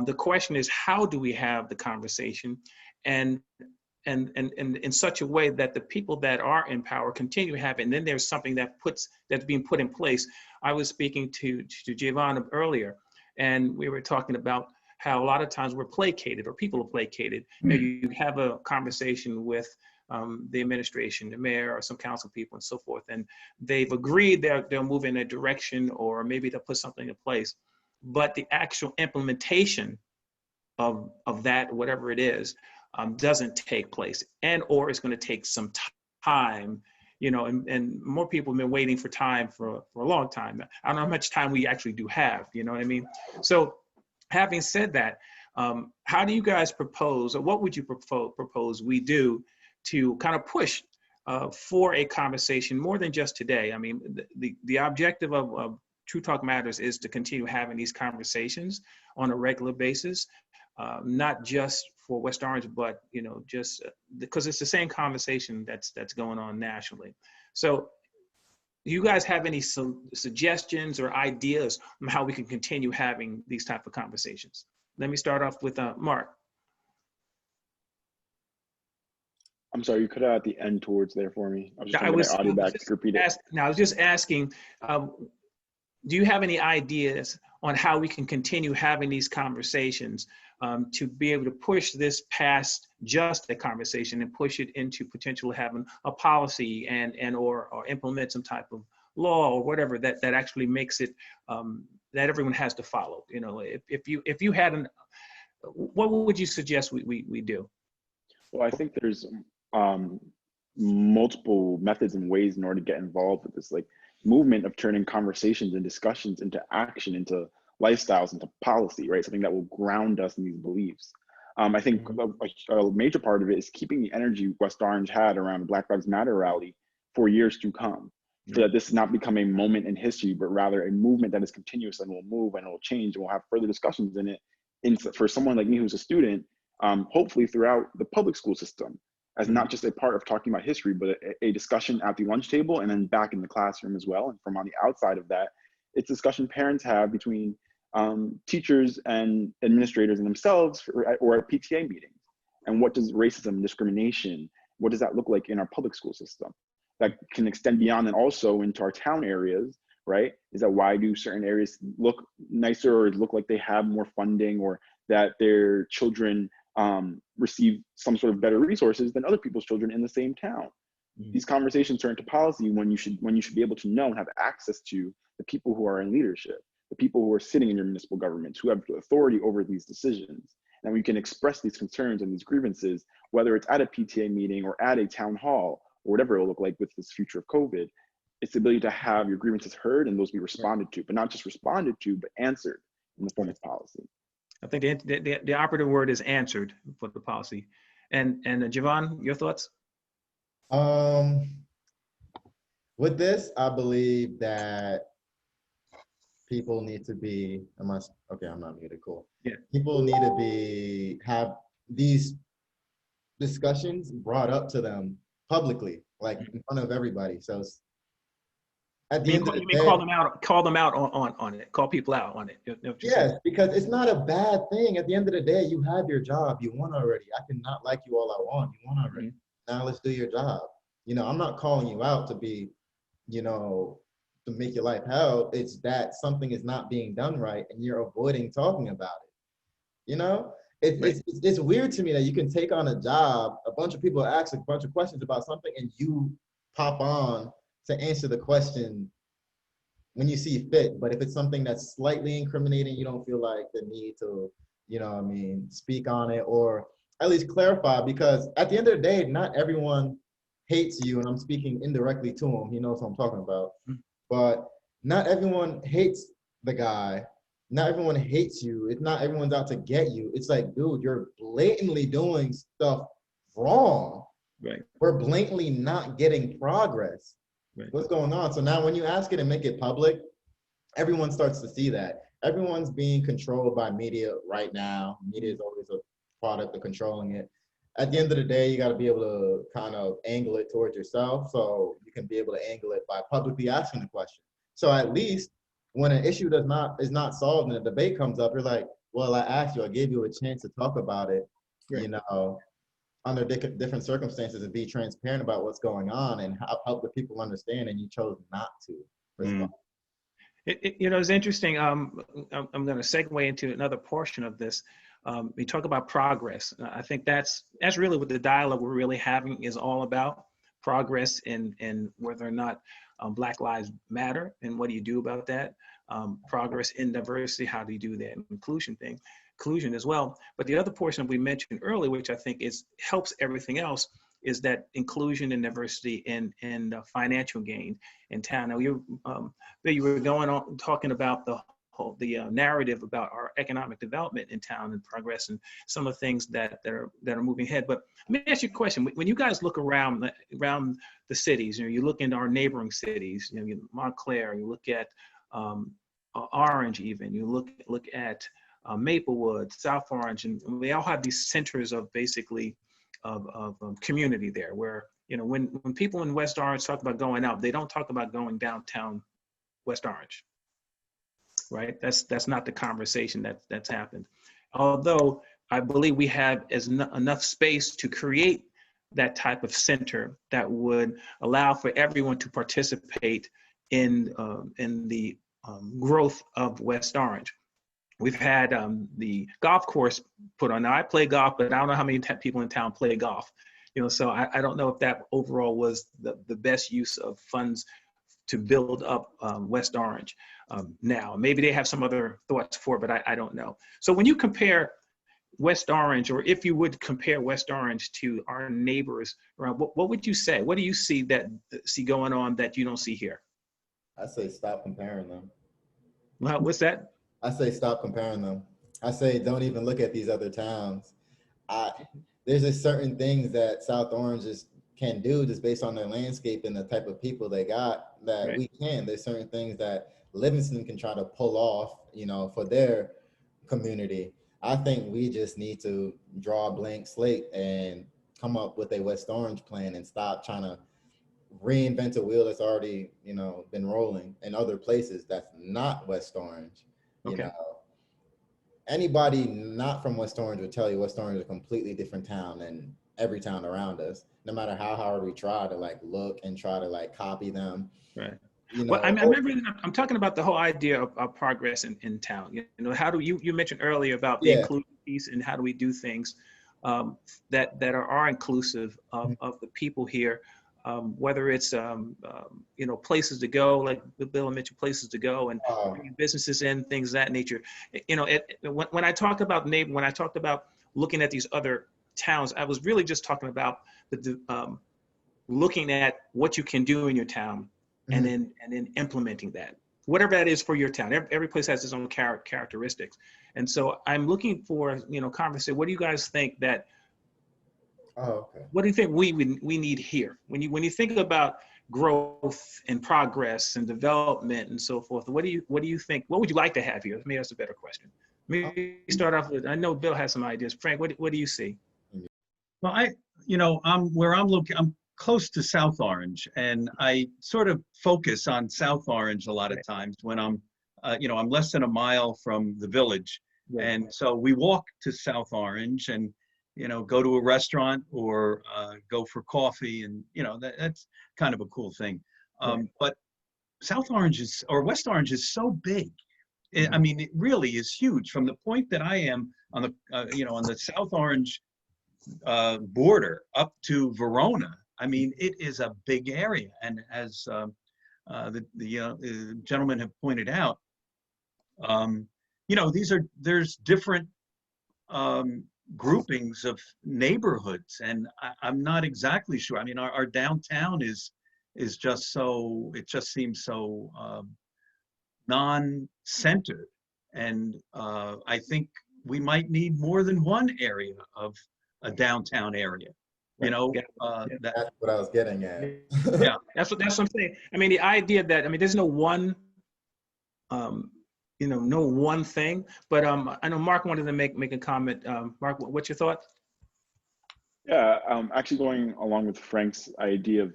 The question is, how do we have the conversation, and in such a way that the people that are in power continue to have it, and then there's something that's being put in place. I was speaking to Javon earlier, and we were talking about how a lot of times we're placated, or people are placated. You know, you have a conversation with the administration, the mayor, or some council people and so forth, and they've agreed they'll move in a direction, or maybe they'll put something in place, but the actual implementation of that, whatever it is, doesn't take place, or it's going to take some time, you know, and more people have been waiting for time for a long time. I don't know how much time we actually do have, you know what I mean? So having said that, how do you guys propose, or what would you propose we do to kind of push for a conversation more than just today? I mean, the objective of True Talk Matters is to continue having these conversations on a regular basis, not just for West Orange, but, you know, just because it's the same conversation that's going on nationally. So do you guys have any suggestions or ideas on how we can continue having these type of conversations? Let me start off with Mark. I'm sorry, you cut out at the end towards there for me. I was just trying to get my audio back. Repeat it. I was just asking, do you have any ideas on how we can continue having these conversations to be able to push this past just a conversation and push it into potentially having a policy or implement some type of law or whatever that actually makes it that everyone has to follow? You know, if you had what would you suggest we do? Well, I think there's multiple methods and ways in order to get involved with this, like, movement of turning conversations and discussions into action, into lifestyles, into policy, right? Something that will ground us in these beliefs. I think a major part of it is keeping the energy West Orange had around the Black Lives Matter rally for years to come, so that this not become a moment in history, but rather a movement that is continuous and will move and will change, and we'll have further discussions in it. And for someone like me who's a student, hopefully throughout the public school system, as not just a part of talking about history, but a discussion at the lunch table and then back in the classroom as well. And from on the outside of that, it's discussion parents have between teachers and administrators and themselves, or at PTA meetings. And what does racism, discrimination, what does that look like in our public school system? That can extend beyond and also into our town areas, right? Is that why do certain areas look nicer, or look like they have more funding, or that their children receive some sort of better resources than other people's children in the same town? These conversations turn to policy when you should be able to know and have access to the people who are in leadership, the people who are sitting in your municipal governments, who have authority over these decisions. And we can express these concerns and these grievances, whether it's at a PTA meeting or at a town hall, or whatever it will look like with this future of COVID. It's the ability to have your grievances heard and those be responded to, but not just responded to, but answered in the form of policy. I think the operative word is answered for the policy. And Javon, your thoughts? With this, I believe that people need to be, okay, I'm not muted, cool. Yeah. People need to have these discussions brought up to them publicly, like in front of everybody. So it's, at the end of the day, call them out on it, call people out on it. You know what you're yes, saying? because it's not a bad thing. At the end of the day, you have your job. You won already. I cannot like you all I want. You won already. Now let's do your job. You know, I'm not calling you out to be, you know, to make your life hell. It's that something is not being done right and you're avoiding talking about it. You know, it's weird to me that you can take on a job, a bunch of people ask a bunch of questions about something and you pop on to answer the question when you see fit. But if it's something that's slightly incriminating, you don't feel like the need to, you know what I mean, speak on it or at least clarify, because at the end of the day, not everyone hates you, and I'm speaking indirectly to him. He knows what I'm talking about. But not everyone hates the guy. Not everyone hates you. It's not everyone's out to get you. It's like, dude, you're blatantly doing stuff wrong. Right. We're blatantly not getting progress. Right. What's going on? So now when you ask it and make it public, everyone starts to see that. Everyone's being controlled by media right now. Media is always a product of controlling it. At the end of the day, you got to be able to kind of angle it towards yourself, so you can be able to angle it by publicly asking the question. So at least when an issue is not solved and a debate comes up, you're like, well, I asked you, I gave you a chance to talk about it, you know, under different circumstances, and be transparent about what's going on and help the people understand, and you chose not to respond. You know, it's interesting. I'm going to segue into another portion of this. We talk about progress. I think that's really what the dialogue we're really having is all about. Progress in whether or not Black Lives Matter and what do you do about that? Progress in diversity, how do you do that? Inclusion as well. But the other portion we mentioned earlier, which I think helps everything else, is that inclusion and diversity and financial gain in town. Now, you were going on talking about the narrative about our economic development in town and progress and some of the things that are moving ahead. But let me ask you a question. When you guys look around the cities, you know, you look into our neighboring cities, you know, Montclair, you look at Orange, even you look at Maplewood, South Orange, and they all have these centers of basically of community there, where, you know, when people in West Orange talk about going out, they don't talk about going downtown West Orange, right? That's not the conversation that's happened. Although I believe we have enough space to create that type of center that would allow for everyone to participate in the growth of West Orange. We've had the golf course put on. Now, I play golf, but I don't know how many people in town play golf. You know, so I don't know if that overall was the best use of funds to build up West Orange. Now, maybe they have some other thoughts for it, but I don't know. So when you compare West Orange, or if you would compare West Orange to our neighbors around, what would you say? What do you see going on that you don't see here? I say stop comparing them. Well, what's that? I say stop comparing them. I say don't even look at these other towns. There's just certain things that South Orange can do just based on their landscape and the type of people they got that Right. we can. There's certain things that Livingston can try to pull off, you know, for their community. I think we just need to draw a blank slate and come up with a West Orange plan and stop trying to reinvent a wheel that's already, you know, been rolling in other places that's not West Orange. You know, anybody not from West Orange would tell you West Orange is a completely different town than every town around us, no matter how hard we try to like look and try to like copy them. Right. You know, well, I'm talking about the whole idea of progress in town. You know, how do you mentioned earlier about the inclusion piece and how do we do things that are inclusive of the people here, whether it's you know, places to go, like Bill mentioned, places to go and bringing businesses in, things of that nature. You know, when I talked about when I talked about looking at these other towns, I was really just talking about looking at what you can do in your town. And then implementing that, whatever that is for your town. Every place has its own characteristics, and so I'm looking for, you know, conversation. What do you guys think that? What do you think we need here? When you think about growth and progress and development and so forth, what do you think? What would you like to have here? Maybe that's a better question. Maybe start off with. I know Bill has some ideas. Frank, what do you see? Well, where I'm looking, I'm close to South Orange, and I sort of focus on South Orange a lot of times when I'm less than a mile from the village. Yeah. And so we walk to South Orange and, go to a restaurant or go for coffee. And, that's kind of a cool thing. But South Orange West Orange is so big. I mean, it really is huge. From the point that I am on the, on the South Orange border up to Verona, I mean, it is a big area. And as the gentlemen have pointed out, there's different groupings of neighborhoods, and I'm not exactly sure. I mean, our downtown is just it just seems so non-centered, and I think we might need more than one area of a downtown area. That's what I was getting at. Yeah, that's what I'm saying. I mean, the idea that there's no one. No one thing, but I know Mark wanted to make a comment. Mark, what's your thought? Yeah, actually going along with Frank's idea of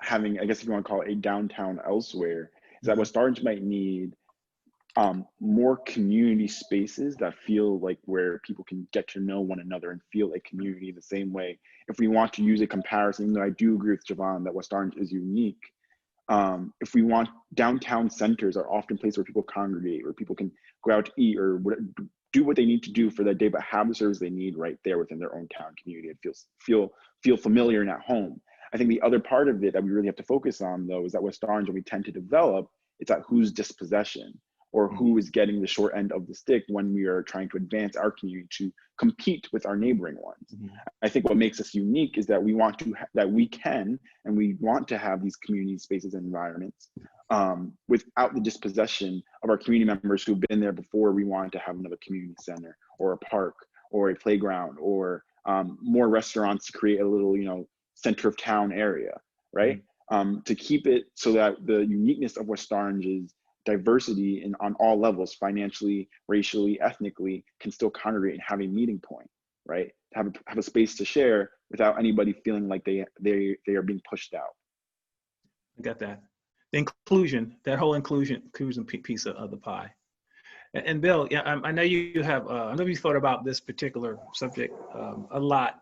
having, I guess if you want to call it a downtown elsewhere, is that West Orange might need more community spaces that feel like where people can get to know one another and feel a community the same way. If we want to use a comparison, even though I do agree with Javon that West Orange is unique, if we want, downtown centers are often places where people congregate, where people can go out to eat or do what they need to do for that day, but have the service they need right there within their own town community. It feel familiar and at home. I think the other part of it that we really have to focus on, though, is that West Orange, when we tend to develop, it's at whose dispossession or who is getting the short end of the stick when we are trying to advance our community to compete with our neighboring ones. I think what makes us unique is that we want to and we want to have these community spaces and environments without the dispossession of our community members who've been there before. We want to have another community center or a park or a playground or more restaurants to create a little, center of town area, right? To keep it so that the uniqueness of West Orange's diversity on all levels, financially, racially, ethnically, can still congregate and have a meeting point, right? Have a space to share without anybody feeling like they are being pushed out. I got that. The inclusion, that whole inclusion piece of the pie. And Bill, yeah, I know you have. I know you thought about this particular subject a lot.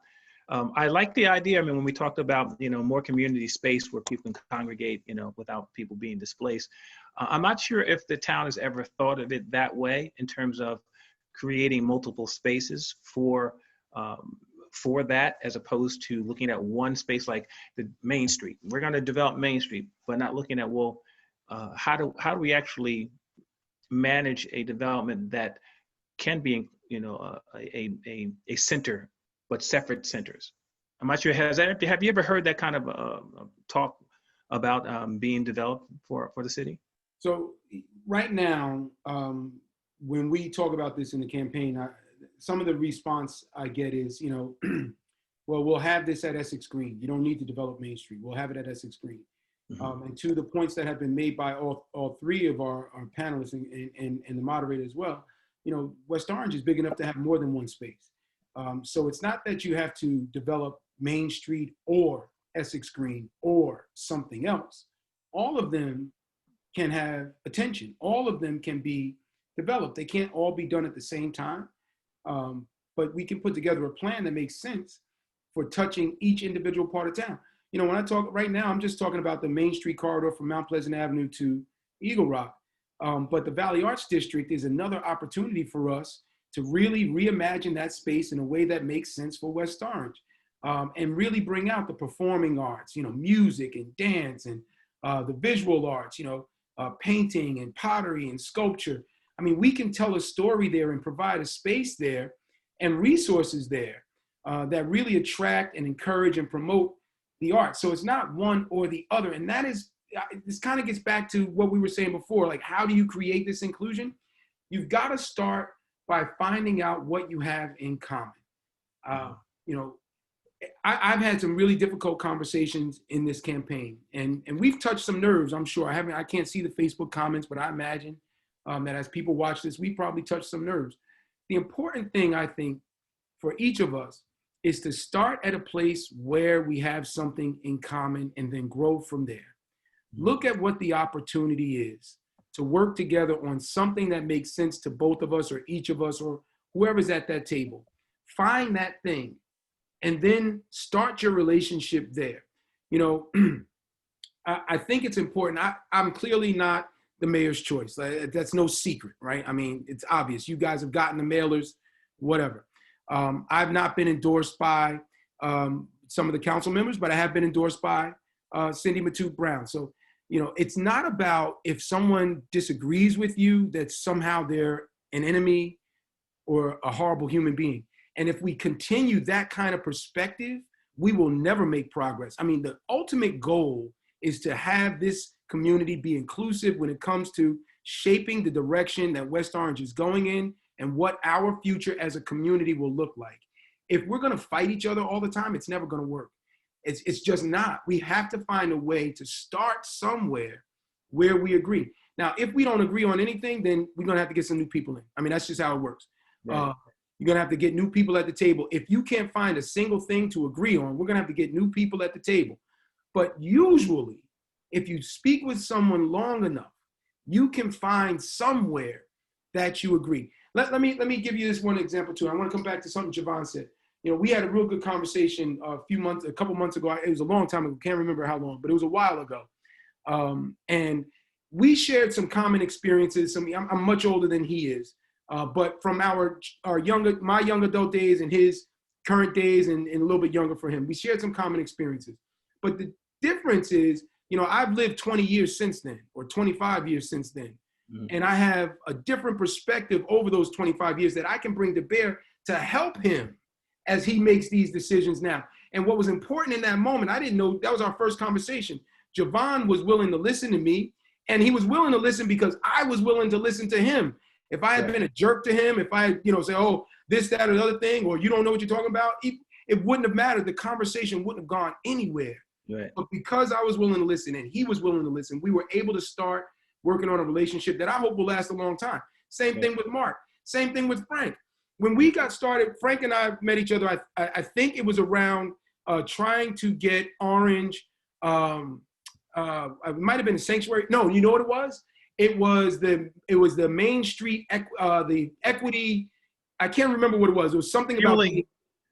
I like the idea. I mean, when we talked about more community space where people can congregate, without people being displaced. I'm not sure if the town has ever thought of it that way in terms of creating multiple spaces for that, as opposed to looking at one space like the Main Street. We're going to develop Main Street, but not looking at how do we actually manage a development that can be a center, but separate centers. I'm not sure. Have you ever heard that kind of talk about being developed for the city? So right now, when we talk about this in the campaign, some of the response I get is, well, we'll have this at Essex Green. You don't need to develop Main Street. We'll have it at Essex Green. And to the points that have been made by all three of our panelists and the moderator as well, West Orange is big enough to have more than one space. So it's not that you have to develop Main Street or Essex Green or something else. All of them can have attention. All of them can be developed. They can't all be done at the same time. But we can put together a plan that makes sense for touching each individual part of town. When I talk right now, I'm just talking about the Main Street corridor from Mount Pleasant Avenue to Eagle Rock. But the Valley Arts District is another opportunity for us to really reimagine that space in a way that makes sense for West Orange, and really bring out the performing arts, music and dance and the visual arts, painting and pottery and sculpture. I mean, we can tell a story there and provide a space there and resources there that really attract and encourage and promote the arts. So it's not one or the other. And this kind of gets back to what we were saying before, like, how do you create this inclusion? You've got to start by finding out what you have in common. I've had some really difficult conversations in this campaign, and we've touched some nerves, I'm sure. I can't see the Facebook comments, but I imagine that as people watch this, we probably touched some nerves. The important thing, I think, for each of us is to start at a place where we have something in common and then grow from there. Look at what the opportunity is to work together on something that makes sense to both of us or each of us or whoever's at that table. Find that thing and then start your relationship there. You know, I think it's important. I'm clearly not the mayor's choice. That's no secret, right? I mean, it's obvious. You guys have gotten the mailers, whatever. I've not been endorsed by some of the council members, but I have been endorsed by Cindy Matoot Brown. So, you know, it's not about if someone disagrees with you that somehow they're an enemy or a horrible human being. And if we continue that kind of perspective, we will never make progress. I mean, the ultimate goal is to have this community be inclusive when it comes to shaping the direction that West Orange is going in and what our future as a community will look like. If we're going to fight each other all the time, it's never going to work. It's just not. We have to find a way to start somewhere where we agree. Now, if we don't agree on anything, then we're going to have to get some new people in. I mean, that's just how it works. Right. You're going to have to get new people at the table. If you can't find a single thing to agree on, we're going to have to get new people at the table. But usually, if you speak with someone long enough, you can find somewhere that you agree. Let me give you this one example too. I want to come back to something Javon said. You know, we had a real good conversation a couple months ago. It was a long time ago. Can't remember how long, but it was a while ago. And we shared some common experiences. I'm much older than he is, but from my young adult days and his current days and a little bit younger for him, we shared some common experiences. But the difference is, you know, I've lived 20 years since then, or 25 years since then. Mm-hmm. And I have a different perspective over those 25 years that I can bring to bear to help him as he makes these decisions now. And what was important in that moment, I didn't know, that was our first conversation. Javon was willing to listen to me, and he was willing to listen because I was willing to listen to him. If I had been a jerk to him, if I had, you know, say, oh, this, that, or the other thing, or you don't know what you're talking about, it wouldn't have mattered. The conversation wouldn't have gone anywhere. Right. But because I was willing to listen and he was willing to listen, we were able to start working on a relationship that I hope will last a long time. Same thing with Mark. Same thing with Frank. When we got started, Frank and I met each other. I think it was around trying to get Orange. It might have been a sanctuary. No, you know what it was? It was the Main Street, the equity. I can't remember what it was. It was something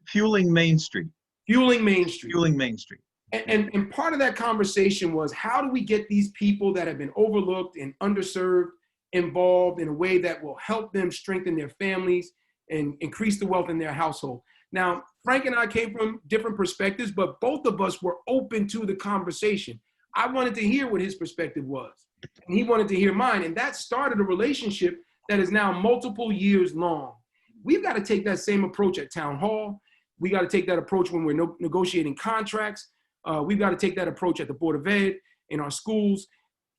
fueling Main Street. Fueling Main Street. Fueling Main Street. And part of that conversation was, how do we get these people that have been overlooked and underserved involved in a way that will help them strengthen their families and increase the wealth in their household? Now, Frank and I came from different perspectives, but both of us were open to the conversation. I wanted to hear what his perspective was, and he wanted to hear mine. And that started a relationship that is now multiple years long. We've got to take that same approach at Town Hall. We got to take that approach when we're negotiating contracts. We've got to take that approach at the Board of Ed, in our schools,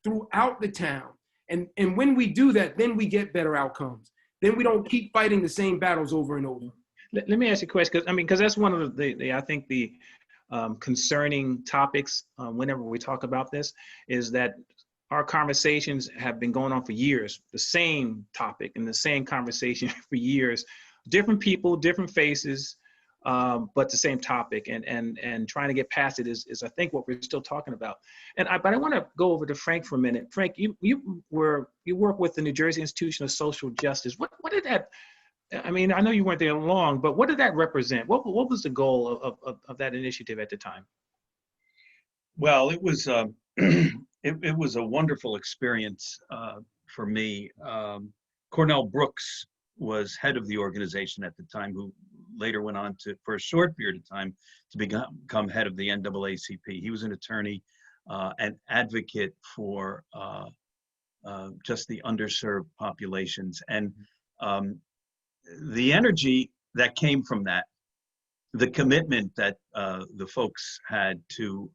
throughout the town. And when we do that, then we get better outcomes. Then we don't keep fighting the same battles over and over. Let me ask you a question, because that's one of the concerning topics whenever we talk about this, is that our conversations have been going on for years, the same topic and the same conversation for years, different people, different faces, but the same topic, and trying to get past it is I think what we're still talking about. But I want to go over to Frank for a minute. Frank, you work with the New Jersey Institution of Social Justice. What did that? I mean, I know you weren't there long, but what did that represent? What was the goal of that initiative at the time? Well, it was it was a wonderful experience for me. Cornell Brooks was head of the organization at the time, who later went on to, for a short period of time, to become head of the NAACP. He was an attorney, an advocate for just the underserved populations. And the energy that came from that, the commitment that the folks had to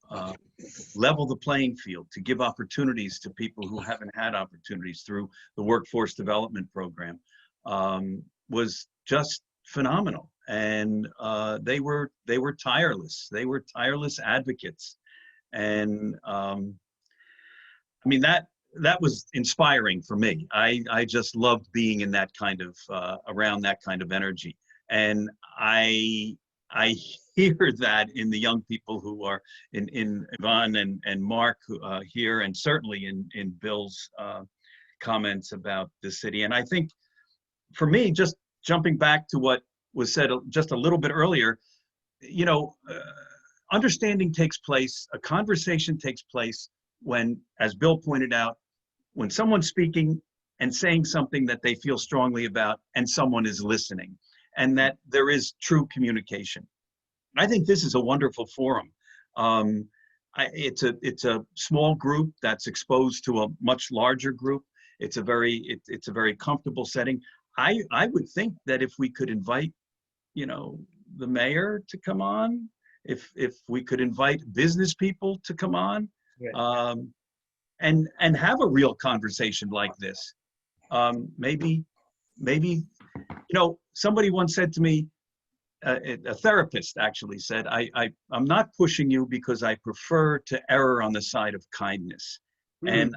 level the playing field, to give opportunities to people who haven't had opportunities through the workforce development program, was just phenomenal. And they were tireless. They were tireless advocates. And I mean, that was inspiring for me. I just loved being in that kind of, around that kind of energy. And I I hear that in the young people who are in Yvonne and Mark here, and certainly in Bill's comments about the city. And I think for me, just jumping back to what was said just a little bit earlier, you know, understanding takes place, a conversation takes place when, as Bill pointed out, when someone's speaking and saying something that they feel strongly about and someone is listening, and that there is true communication. I think this is a wonderful forum. It's a small group that's exposed to a much larger group. It's a very comfortable setting. I would think that if we could invite, you know, the mayor to come on, if we could invite business people to come on, and have a real conversation like this, maybe, you know, somebody once said to me, a therapist actually said, I'm not pushing you because I prefer to err on the side of kindness. Mm-hmm. And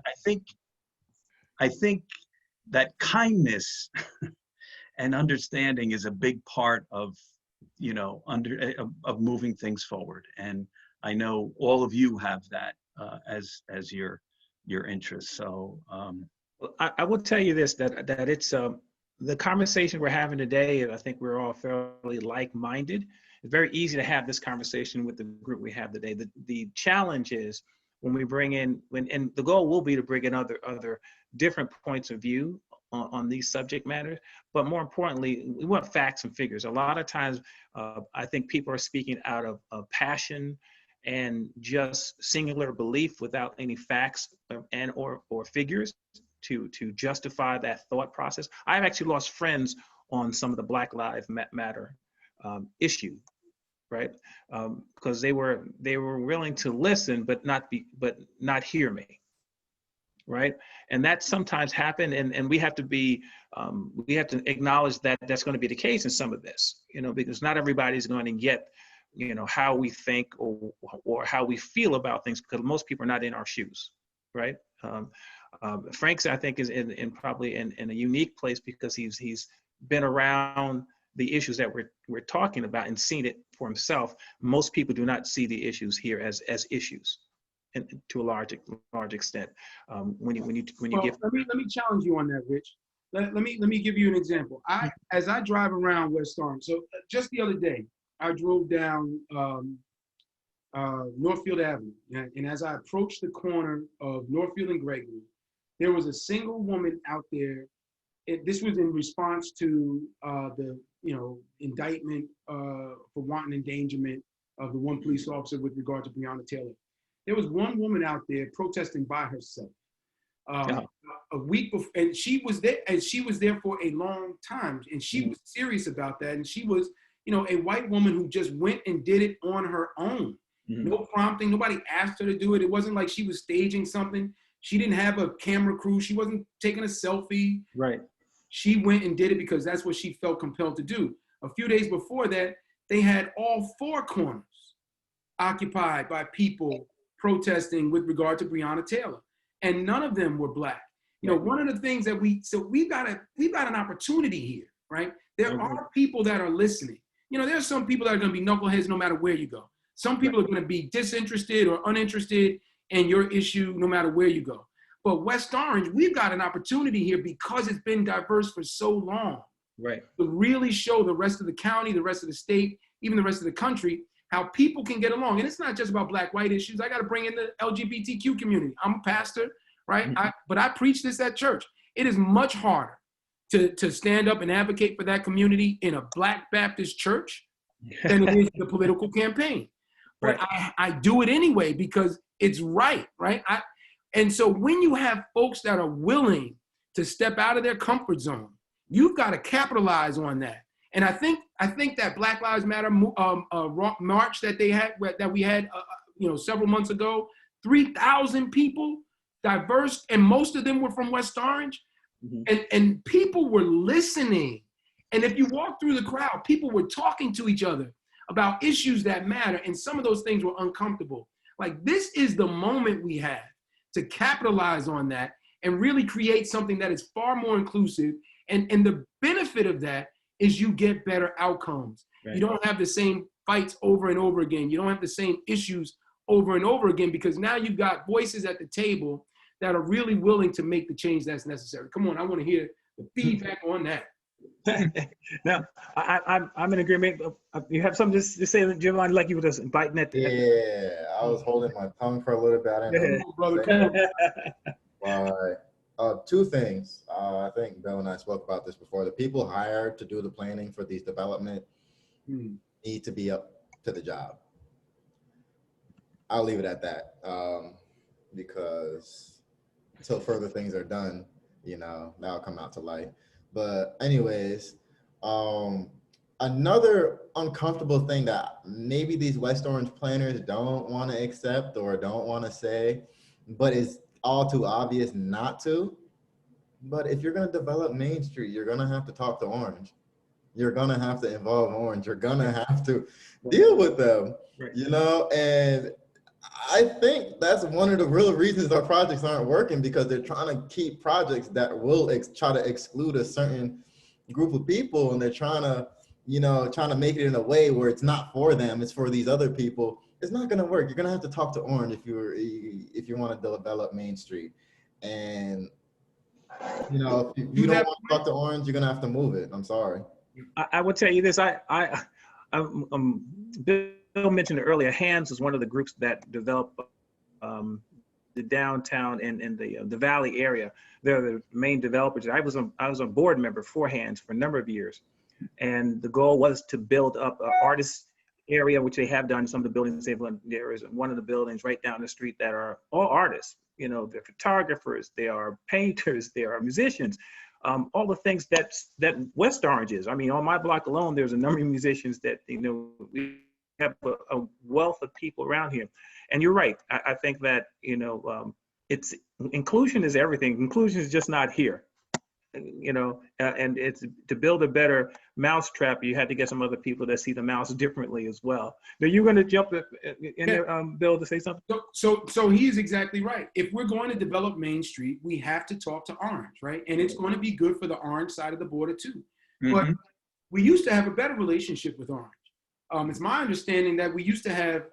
I think that kindness and understanding is a big part of, you know, of moving things forward. And I know all of you have that as your interest. So I will tell you this, that it's the conversation we're having today, I think we're all fairly like-minded. It's very easy to have this conversation with the group we have today. The challenge is when we bring in, and the goal will be to bring in other different points of view on these subject matters, but more importantly, we want facts and figures. A lot of times, I think people are speaking out of passion and just singular belief without any facts and or figures to justify that thought process. I've actually lost friends on some of the Black Lives Matter issue, right? Because they were willing to listen but not hear me, right? And that sometimes happen, and we have to acknowledge that that's going to be the case in some of this, you know, because not everybody's going to get, you know, how we think or how we feel about things, because most people are not in our shoes, right? Frank's, I think, is probably in a unique place because he's been around the issues that we're talking about and seen it for himself. Most people do not see the issues here as issues, and to a large extent. When you give. Let me challenge you on that, Rich. Let me give you an example. As I drive around West Orange, so just the other day, I drove down Northfield Avenue, and as I approached the corner of Northfield and Gregory, there was a single woman out there. This was in response to the indictment for wanton endangerment of the one police officer with regard to Breonna Taylor. There was one woman out there protesting by herself. A week before, and she was there for a long time, and she was serious about that. And she was, you know, a white woman who just went and did it on her own. Mm-hmm. No prompting, nobody asked her to do it. It wasn't like she was staging something. She didn't have a camera crew. She wasn't taking a selfie. Right. She went and did it because that's what she felt compelled to do. A few days before that, they had all four corners occupied by people protesting with regard to Breonna Taylor, and none of them were Black. You know, one of the things that we've got an opportunity here, right? There are people that are listening. You know, there are some people that are going to be knuckleheads no matter where you go. Some people are going to be disinterested or uninterested in your issue no matter where you go. But West Orange, we've got an opportunity here because it's been diverse for so long. Right. To really show the rest of the county, the rest of the state, even the rest of the country, how people can get along. And it's not just about Black-white issues. I got to bring in the LGBTQ community. I'm a pastor, right? Mm-hmm. But I preach this at church. It is much harder to stand up and advocate for that community in a Black Baptist church than it is the political campaign. But right. I do it anyway because it's right? And so when you have folks that are willing to step out of their comfort zone, you've got to capitalize on that. And I think that Black Lives Matter march that we had several months ago, 3,000 people, diverse, and most of them were from West Orange, and people were listening. And if you walk through the crowd, people were talking to each other about issues that matter, and some of those things were uncomfortable. Like, this is the moment we have to capitalize on that and really create something that is far more inclusive. And the benefit of that is you get better outcomes. Right. You don't have the same fights over and over again. You don't have the same issues over and over again, because now you've got voices at the table that are really willing to make the change that's necessary. Come on, I want to hear the feedback on that. Now, I'm in agreement. You have something to say, Giovanni, like you were just biting at the. Yeah, I was holding my tongue for a little bit. I didn't know what to say. Two things. I think Bill and I spoke about this before. The people hired to do the planning for these development need to be up to the job. I'll leave it at that, because until further things are done, you know, that'll come out to light. But anyways, another uncomfortable thing that maybe these West Orange planners don't want to accept or don't want to say, but is all too obvious not to. But if you're going to develop Main Street, you're going to have to talk to Orange. You're going to have to involve Orange. You're going to have to deal with them, you know? And I think that's one of the real reasons our projects aren't working, because they're trying to keep projects that will try to exclude a certain group of people, and they're trying to, you know, trying to make it in a way where it's not for them, it's for these other people. It's not going to work. You're going to have to talk to Orange if you want to develop Main Street. And, you know, if you don't want to talk to Orange, you're going to have to move it. I'm sorry. I would tell you this. Bill mentioned earlier, HANDS is one of the groups that develop the downtown and the Valley area. They're the main developers. I was a board member for HANDS for a number of years, and the goal was to build up an artist area, which they have done. Some of the buildings they've done. There is one of the buildings right down the street that are all artists. You know, they're photographers, they are painters, they are musicians. All the things that West Orange is. I mean, on my block alone, there's a number of musicians that, you know, we have a wealth of people around here. And you're right. I think that, you know, it's inclusion is everything. Inclusion is just not here, you know, and it's to build a better mousetrap. You had to get some other people that see the mouse differently as well. Now you're going to jump in there, Bill, to say something? So he's exactly right. If we're going to develop Main Street, we have to talk to Orange, right? And it's going to be good for the Orange side of the border too. But we used to have a better relationship with Orange. It's my understanding that we used to have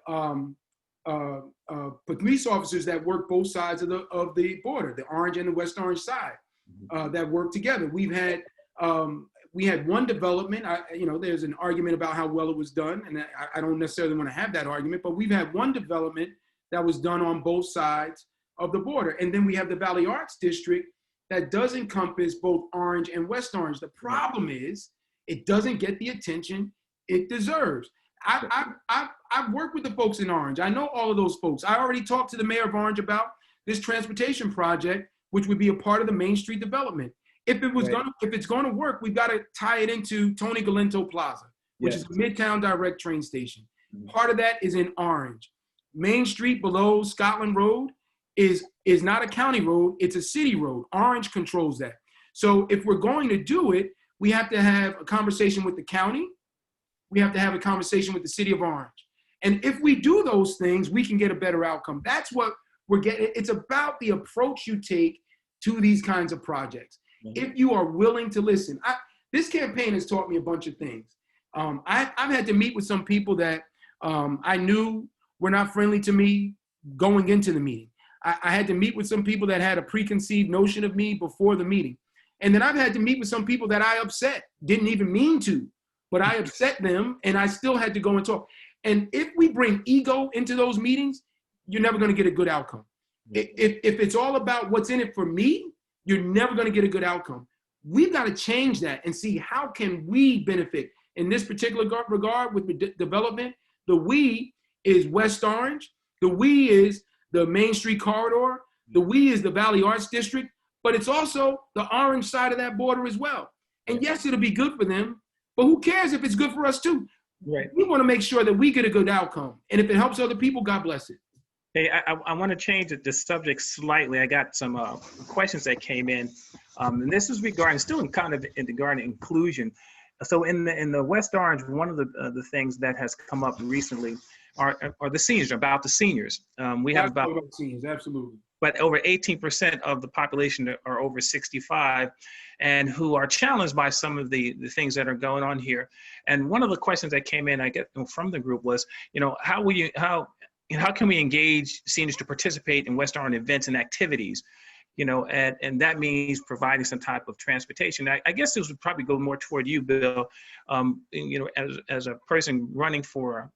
police officers that work both sides of the border, the Orange and the West Orange side, that work together. We had one development. You know, there's an argument about how well it was done, and I don't necessarily want to have that argument. But we've had one development that was done on both sides of the border, and then we have the Valley Arts District that does encompass both Orange and West Orange. The problem is it doesn't get the attention it deserves. I've worked with the folks in Orange. I know all of those folks. I already talked to the mayor of Orange about this transportation project, which would be a part of the Main Street development. If it's going to work, we've got to tie it into Tony Galento Plaza, which is a Midtown direct train station. Part of that is in Orange. Main Street below Scotland Road is not a county road, it's a city road. Orange controls that. So if we're going to do it, we have to have a conversation with the county. We have to have a conversation with the city of Orange. And if we do those things, we can get a better outcome. That's what we're getting. It's about the approach you take to these kinds of projects. If you are willing to listen. This campaign has taught me a bunch of things. I've had to meet with some people that I knew were not friendly to me going into the meeting. I had to meet with some people that had a preconceived notion of me before the meeting. And then I've had to meet with some people that I upset, didn't even mean to, but I upset them and I still had to go and talk. And if we bring ego into those meetings, you're never going to get a good outcome. If it's all about what's in it for me, you're never going to get a good outcome. We've got to change that and see how can we benefit in this particular regard with development. The we is West Orange. The we is the Main Street corridor. The we is the Valley Arts District, but it's also the Orange side of that border as well. And yes, it'll be good for them, but who cares if it's good for us too? Right. We want to make sure that we get a good outcome. And if it helps other people, God bless it. Hey, I want to change the subject slightly. I got some questions that came in, and this is regarding regarding inclusion. So in the West Orange, one of the things that has come up recently are the seniors, about the seniors. We have about seniors, absolutely. but over 18% of the population are over 65 and who are challenged by some of the things that are going on here. And one of the questions that came in, I get from the group was, how can we engage seniors to participate in West Orange events and activities? And that means providing some type of transportation. I guess this would probably go more toward you, Bill, as a person running for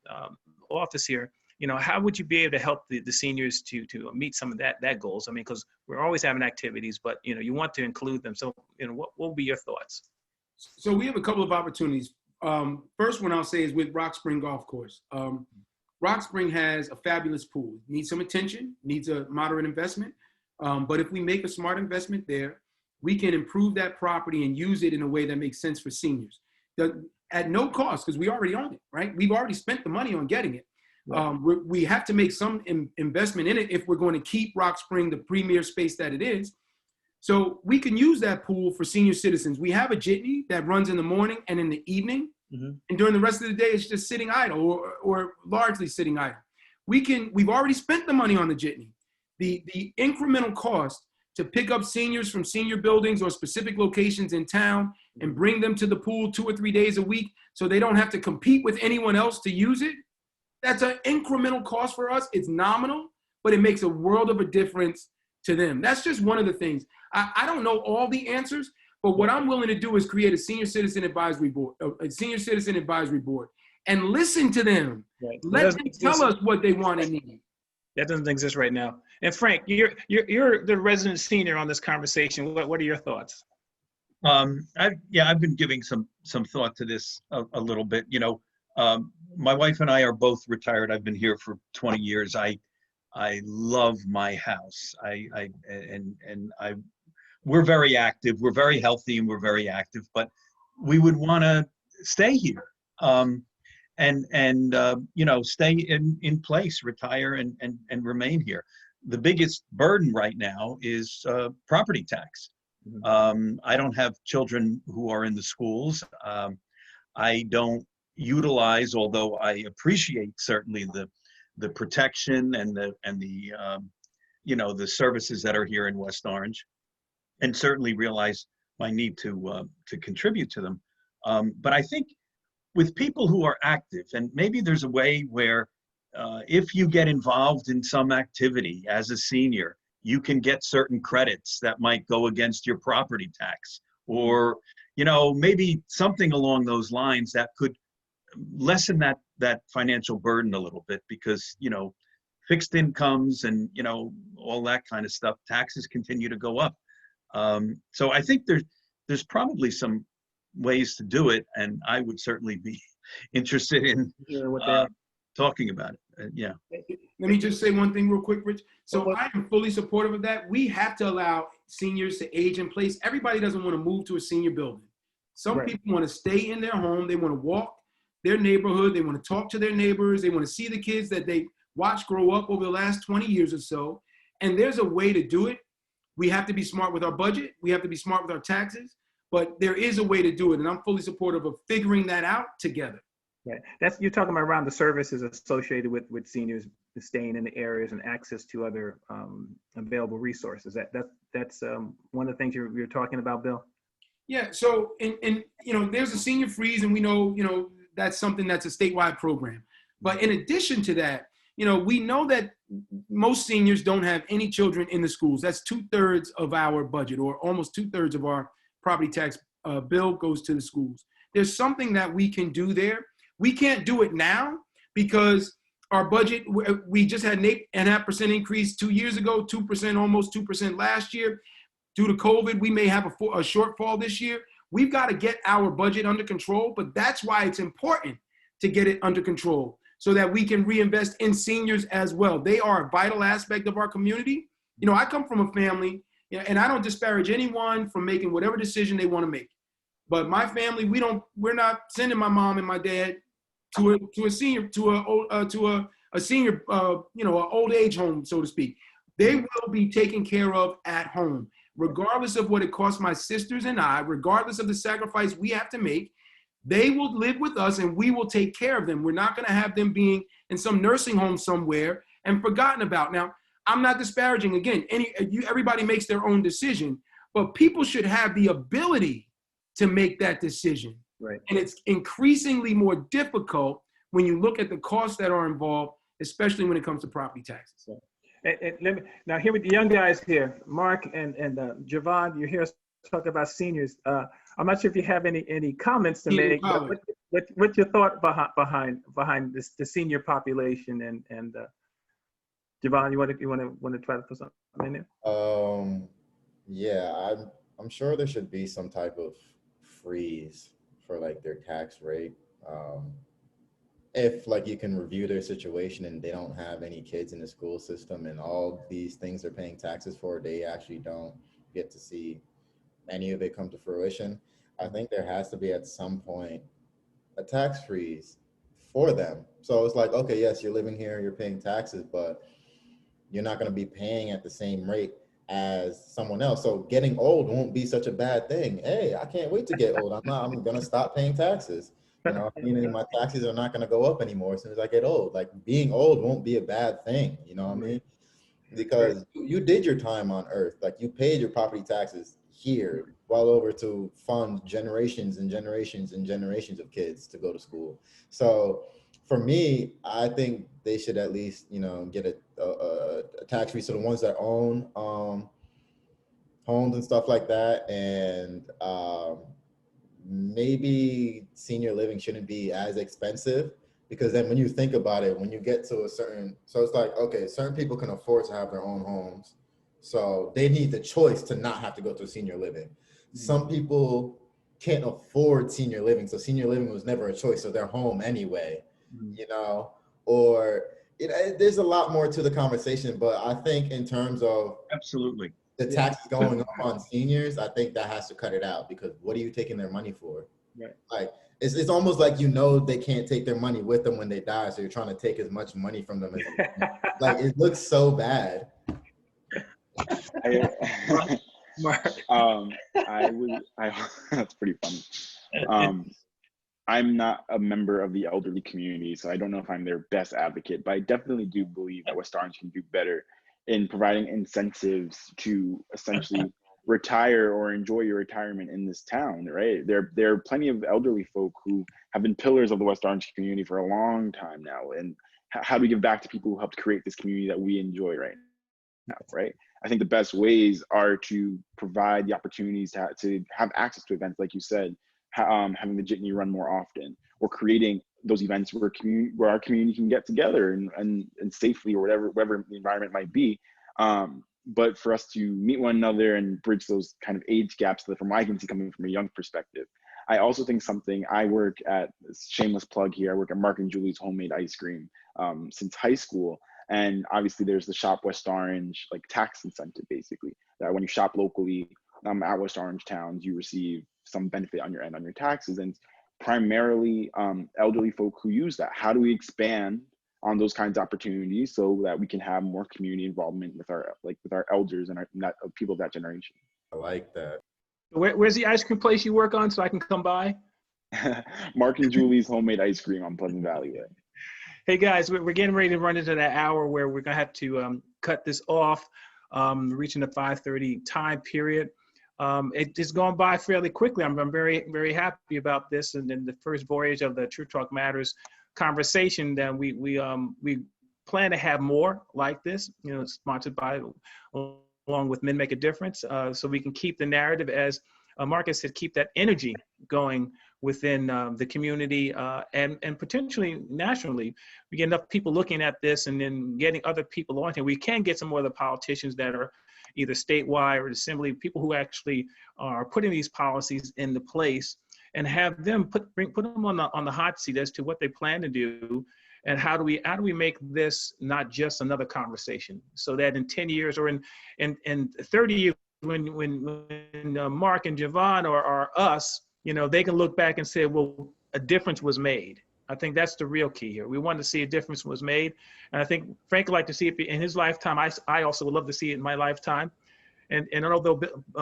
office here. How would you be able to help the seniors to meet some of that goals? I mean, because we're always having activities, but you want to include them. So what will be your thoughts? So we have a couple of opportunities. First one I'll say is with Rock Spring Golf Course. Rock Spring has a fabulous pool. Needs some attention, needs a moderate investment. But if we make a smart investment there, we can improve that property and use it in a way that makes sense for seniors. At no cost, because we already own it, right? We've already spent the money on getting it. We have to make some investment in it if we're going to keep Rock Spring the premier space that it is. So we can use that pool for senior citizens. We have a jitney that runs in the morning and in the evening. Mm-hmm. And during the rest of the day, it's just sitting idle or largely sitting idle. We've already spent the money on the jitney. The incremental cost to pick up seniors from senior buildings or specific locations in town and bring them to the pool 2 or 3 days a week so they don't have to compete with anyone else to use it, that's an incremental cost for us. It's nominal, but it makes a world of a difference to them. That's just one of the things. I don't know all the answers, but what I'm willing to do is create a senior citizen advisory board, and listen to them. Right. Let them tell us what they want and need. That doesn't exist right now. And Frank, you're the resident senior on this conversation. What are your thoughts? I've been giving some thought to this a little bit. My wife and I are both retired. I've been here for 20 years. I love my house. We're very active. We're very healthy and we're very active. But we would want to stay here. Stay in place, retire and remain here. The biggest burden right now is property tax. I don't have children who are in the schools. I don't utilize, although I appreciate certainly the protection and the services that are here in West Orange, and certainly realize my need to contribute to them. But I think with people who are active, and maybe there's a way where if you get involved in some activity as a senior, you can get certain credits that might go against your property tax, or maybe something along those lines that could lessen that financial burden a little bit, because fixed incomes and all that kind of stuff, taxes continue to go up. So I think there's probably some ways to do it, and I would certainly be interested in talking about it. Let me just say one thing real quick, Rich. So I am fully supportive of that. We have to allow seniors to age in place. Everybody doesn't want to move to a senior building. Some people want to stay in their home. They want to walk their neighborhood. They want to talk to their neighbors. They want to see the kids that they watched grow up over the last 20 years or so. And there's a way to do it. We have to be smart with our budget. We have to be smart with our taxes. But there is a way to do it. And I'm fully supportive of figuring that out together. Right. You're talking about around the services associated with seniors staying in the areas and access to other available resources. That's one of the things you're talking about, Bill? Yeah. So, there's a senior freeze, and we know, that's something that's a statewide program. But in addition to that, we know that most seniors don't have any children in the schools. That's 2/3 of our budget, or almost 2/3 of our property tax bill goes to the schools. There's something that we can do there. We can't do it now because our budget, we just had an 8.5% increase 2 years ago, 2%, almost 2% last year. Due to COVID, we may have a shortfall this year. We've got to get our budget under control, but that's why it's important to get it under control so that we can reinvest in seniors as well. They are a vital aspect of our community. I come from a family, and I don't disparage anyone from making whatever decision they want to make. But my family, we're not sending my mom and my dad to a senior, a senior, an old age home, so to speak. They will be taken care of at home, regardless of what it costs my sisters and I, regardless of the sacrifice we have to make. They will live with us and we will take care of them. We're not going to have them being in some nursing home somewhere and forgotten about. Now, I'm not disparaging. Again, everybody makes their own decision, but people should have the ability to make that decision. Right. And it's increasingly more difficult when you look at the costs that are involved, especially when it comes to property taxes. And let me now here with the young guys here, Mark and Javon. You're here talking about seniors. I'm not sure if you have any comments to make. But what's your thought behind the senior population and Javon, you want to try to put something in there? Yeah, I'm sure there should be some type of freeze for like their tax rate. If like you can review their situation and they don't have any kids in the school system and all these things they're paying taxes for, they actually don't get to see any of it come to fruition. I think there has to be at some point a tax freeze for them. So it's like, okay, yes, you're living here, you're paying taxes, but you're not going to be paying at the same rate as someone else. So getting old won't be such a bad thing. Hey, I can't wait to get old. I'm going to stop paying taxes. You know, meaning my taxes are not going to go up anymore as soon as I get old. Like being old won't be a bad thing. You know what I mean? Because you did your time on earth. Like you paid your property taxes here, well over to fund generations and generations and generations of kids to go to school. So for me, I think they should at least, you know, get a tax free. So the ones that own homes and stuff like that, and maybe senior living shouldn't be as expensive, because then when you think about it, when you get to a certain, so it's like, okay, certain people can afford to have their own homes. So they need the choice to not have to go through senior living. Some people can't afford senior living. So senior living was never a choice. So they're home anyway, you know, or there's a lot more to the conversation, but I think in terms of Absolutely. the taxes going up on seniors, I think that has to cut it out, because what are you taking their money for? Right. Like, it's almost like, you know, they can't take their money with them when they die. So you're trying to take as much money from them as you can. Like, it looks so bad. That's pretty funny. I'm not a member of the elderly community, so I don't know if I'm their best advocate, but I definitely do believe that West Orange can do better in providing incentives to essentially retire or enjoy your retirement in this town, right? There are plenty of elderly folk who have been pillars of the West Orange community for a long time now. And how do we give back to people who helped create this community that we enjoy right now, right? I think the best ways are to provide the opportunities to have access to events, like you said, having the jitney run more often, or creating those events where our community can get together and safely, or whatever the environment might be. But for us to meet one another and bridge those kind of age gaps, that from what I can see coming from a young perspective. I also think I work at, shameless plug here, I work at Mark and Julie's Homemade Ice Cream since high school. And obviously there's the Shop West Orange like tax incentive, basically, that when you shop locally at West Orange towns, you receive some benefit on your end on your taxes. And primarily elderly folk who use that. How do we expand on those kinds of opportunities so that we can have more community involvement with our elders and people of that generation? I like that. Where's the ice cream place you work on so I can come by? Mark and Julie's Homemade Ice Cream on Pleasant Valley Way. Hey guys, we're getting ready to run into that hour where we're gonna have to cut this off, reaching the 5:30 time period. It has gone by fairly quickly. I'm very, very happy about this. And then the first voyage of the True Talk Matters conversation, then we plan to have more like this, you know, sponsored by, along with Men Make a Difference, so we can keep the narrative, as Marcus said, keep that energy going within the community and potentially nationally. We get enough people looking at this and then getting other people on here. We can get some more of the politicians that are either statewide or assembly, people who actually are putting these policies into place, and have them put them on the hot seat as to what they plan to do, and how do we make this not just another conversation, so that in 10 years or in 30 years, when Mark and Javon are us, you know, they can look back and say, well, a difference was made. I think that's the real key here. We want to see a difference was made. And I think Frank would like to see it in his lifetime. I also would love to see it in my lifetime. And although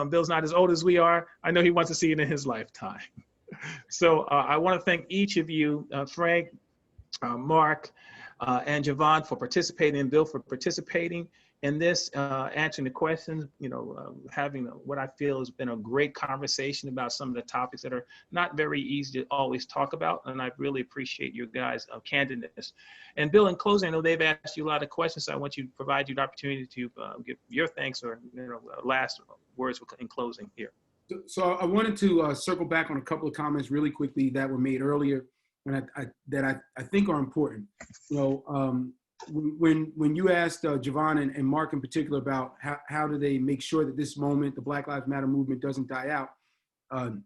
Bill's not as old as we are, I know he wants to see it in his lifetime. So I want to thank each of you, Frank, Mark, and Javon, for participating, and Bill for participating. in this, answering the questions, having what I feel has been a great conversation about some of the topics that are not very easy to always talk about. And I really appreciate your guys' candidness. And Bill, in closing, I know they've asked you a lot of questions, so I want you to provide you the opportunity to give your thanks or last words in closing here. So I wanted to circle back on a couple of comments really quickly that were made earlier, and I think are important. When you asked Javon and Mark in particular about how do they make sure that this moment, the Black Lives Matter movement, doesn't die out,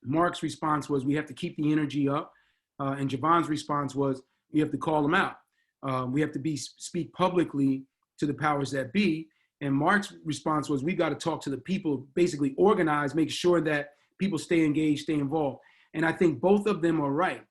Mark's response was, we have to keep the energy up, and Javon's response was, we have to call them out. We have to speak publicly to the powers that be. And Mark's response was, we got to talk to the people, basically organize, make sure that people stay engaged, stay involved. And I think both of them are right.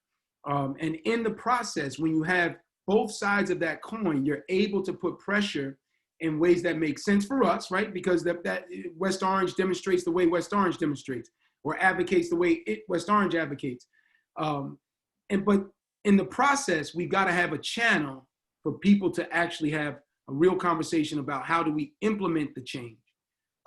And in the process, when you have both sides of that coin, you're able to put pressure in ways that make sense for us, right? Because that West Orange demonstrates the way West Orange demonstrates, or advocates the way West Orange advocates. But in the process, we've got to have a channel for people to actually have a real conversation about how do we implement the change.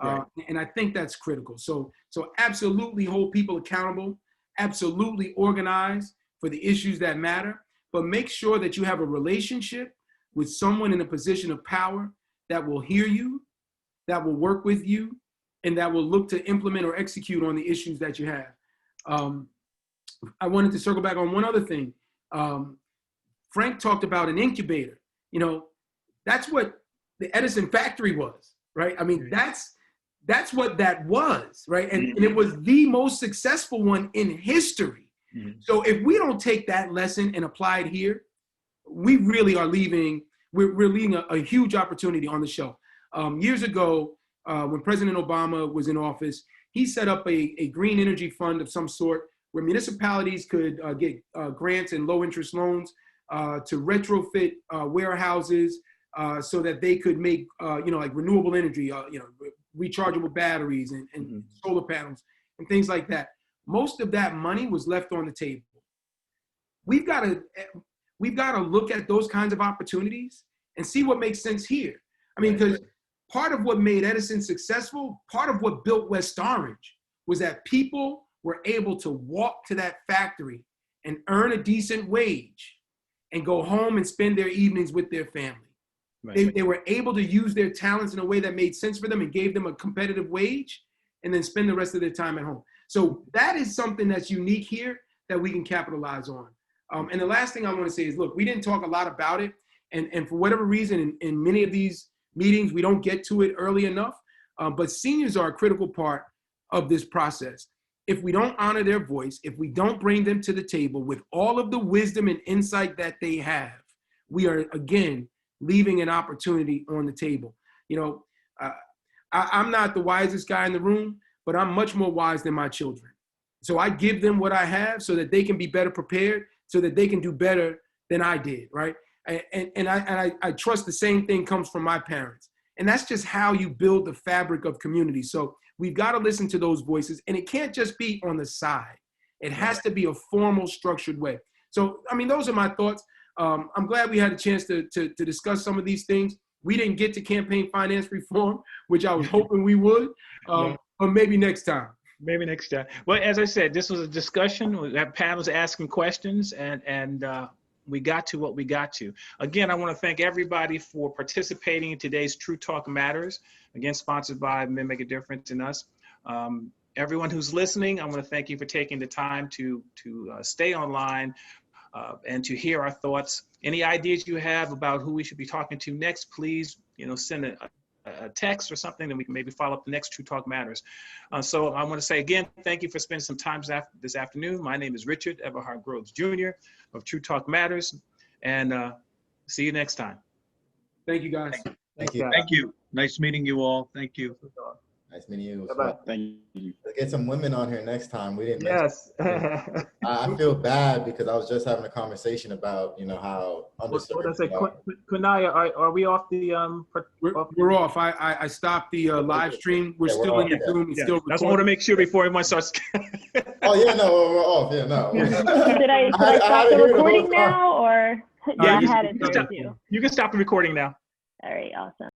Right. And I think that's critical. So absolutely hold people accountable, absolutely organize for the issues that matter, but make sure that you have a relationship with someone in a position of power that will hear you, that will work with you, and that will look to implement or execute on the issues that you have. I wanted to circle back on one other thing. Frank talked about an incubator. That's what the Edison factory was, right? I mean, that's what that was, right? And it was the most successful one in history. Mm-hmm. So if we don't take that lesson and apply it here, we really are leaving, we're leaving a huge opportunity on the shelf. Years ago, when President Obama was in office, he set up a green energy fund of some sort where municipalities could get grants and low interest loans to retrofit warehouses, so that they could make, like renewable energy, rechargeable batteries and mm-hmm. solar panels and things like that. Most of that money was left on the table. We've got to look at those kinds of opportunities and see what makes sense here. I mean, because part of what made Edison successful, part of what built West Orange, was that people were able to walk to that factory and earn a decent wage and go home and spend their evenings with their family. Right. They were able to use their talents in a way that made sense for them and gave them a competitive wage, and then spend the rest of their time at home. So that is something that's unique here that we can capitalize on. And the last thing I want to say is, look, we didn't talk a lot about it. And for whatever reason, in many of these meetings, we don't get to it early enough. But seniors are a critical part of this process. If we don't honor their voice, if we don't bring them to the table with all of the wisdom and insight that they have, we are, again, leaving an opportunity on the table. I'm not the wisest guy in the room, but I'm much more wise than my children. So I give them what I have so that they can be better prepared, so that they can do better than I did, right? And I trust the same thing comes from my parents. And that's just how you build the fabric of community. So we've got to listen to those voices, and it can't just be on the side. It has to be a formal, structured way. So, I mean, those are my thoughts. I'm glad we had a chance to discuss some of these things. We didn't get to campaign finance reform, which I was hoping we would, but maybe next time. Maybe next time. Well, as I said, this was a discussion. We had panels asking questions, and we got to what we got to. Again, I want to thank everybody for participating in today's True Talk Matters, again, sponsored by Men Make a Difference in Us. Everyone who's listening, I want to thank you for taking the time to stay online and to hear our thoughts. Any ideas you have about who we should be talking to next, please, send a text or something, that we can maybe follow up the next True Talk Matters. So I want to say again, thank you for spending some time this afternoon. My name is Richard Everhart Groves Jr. of True Talk Matters, and see you next time. Thank you, guys. Thank you. Thank you. Nice meeting you all. Thank you. Nice meeting you. Bye-bye. Thank you. Let's get some women on here next time. We didn't. Yes. I feel bad because I was just having a conversation about how underserved. What did I say, Kunaya? Are we off the? We're off. I stopped the live stream. We're still in the Zoom. It's still recording. I just want to make sure before everyone starts. Oh yeah, no, we're off. Yeah, no. Should I stop the recording now, or you can stop the recording now. All right, awesome.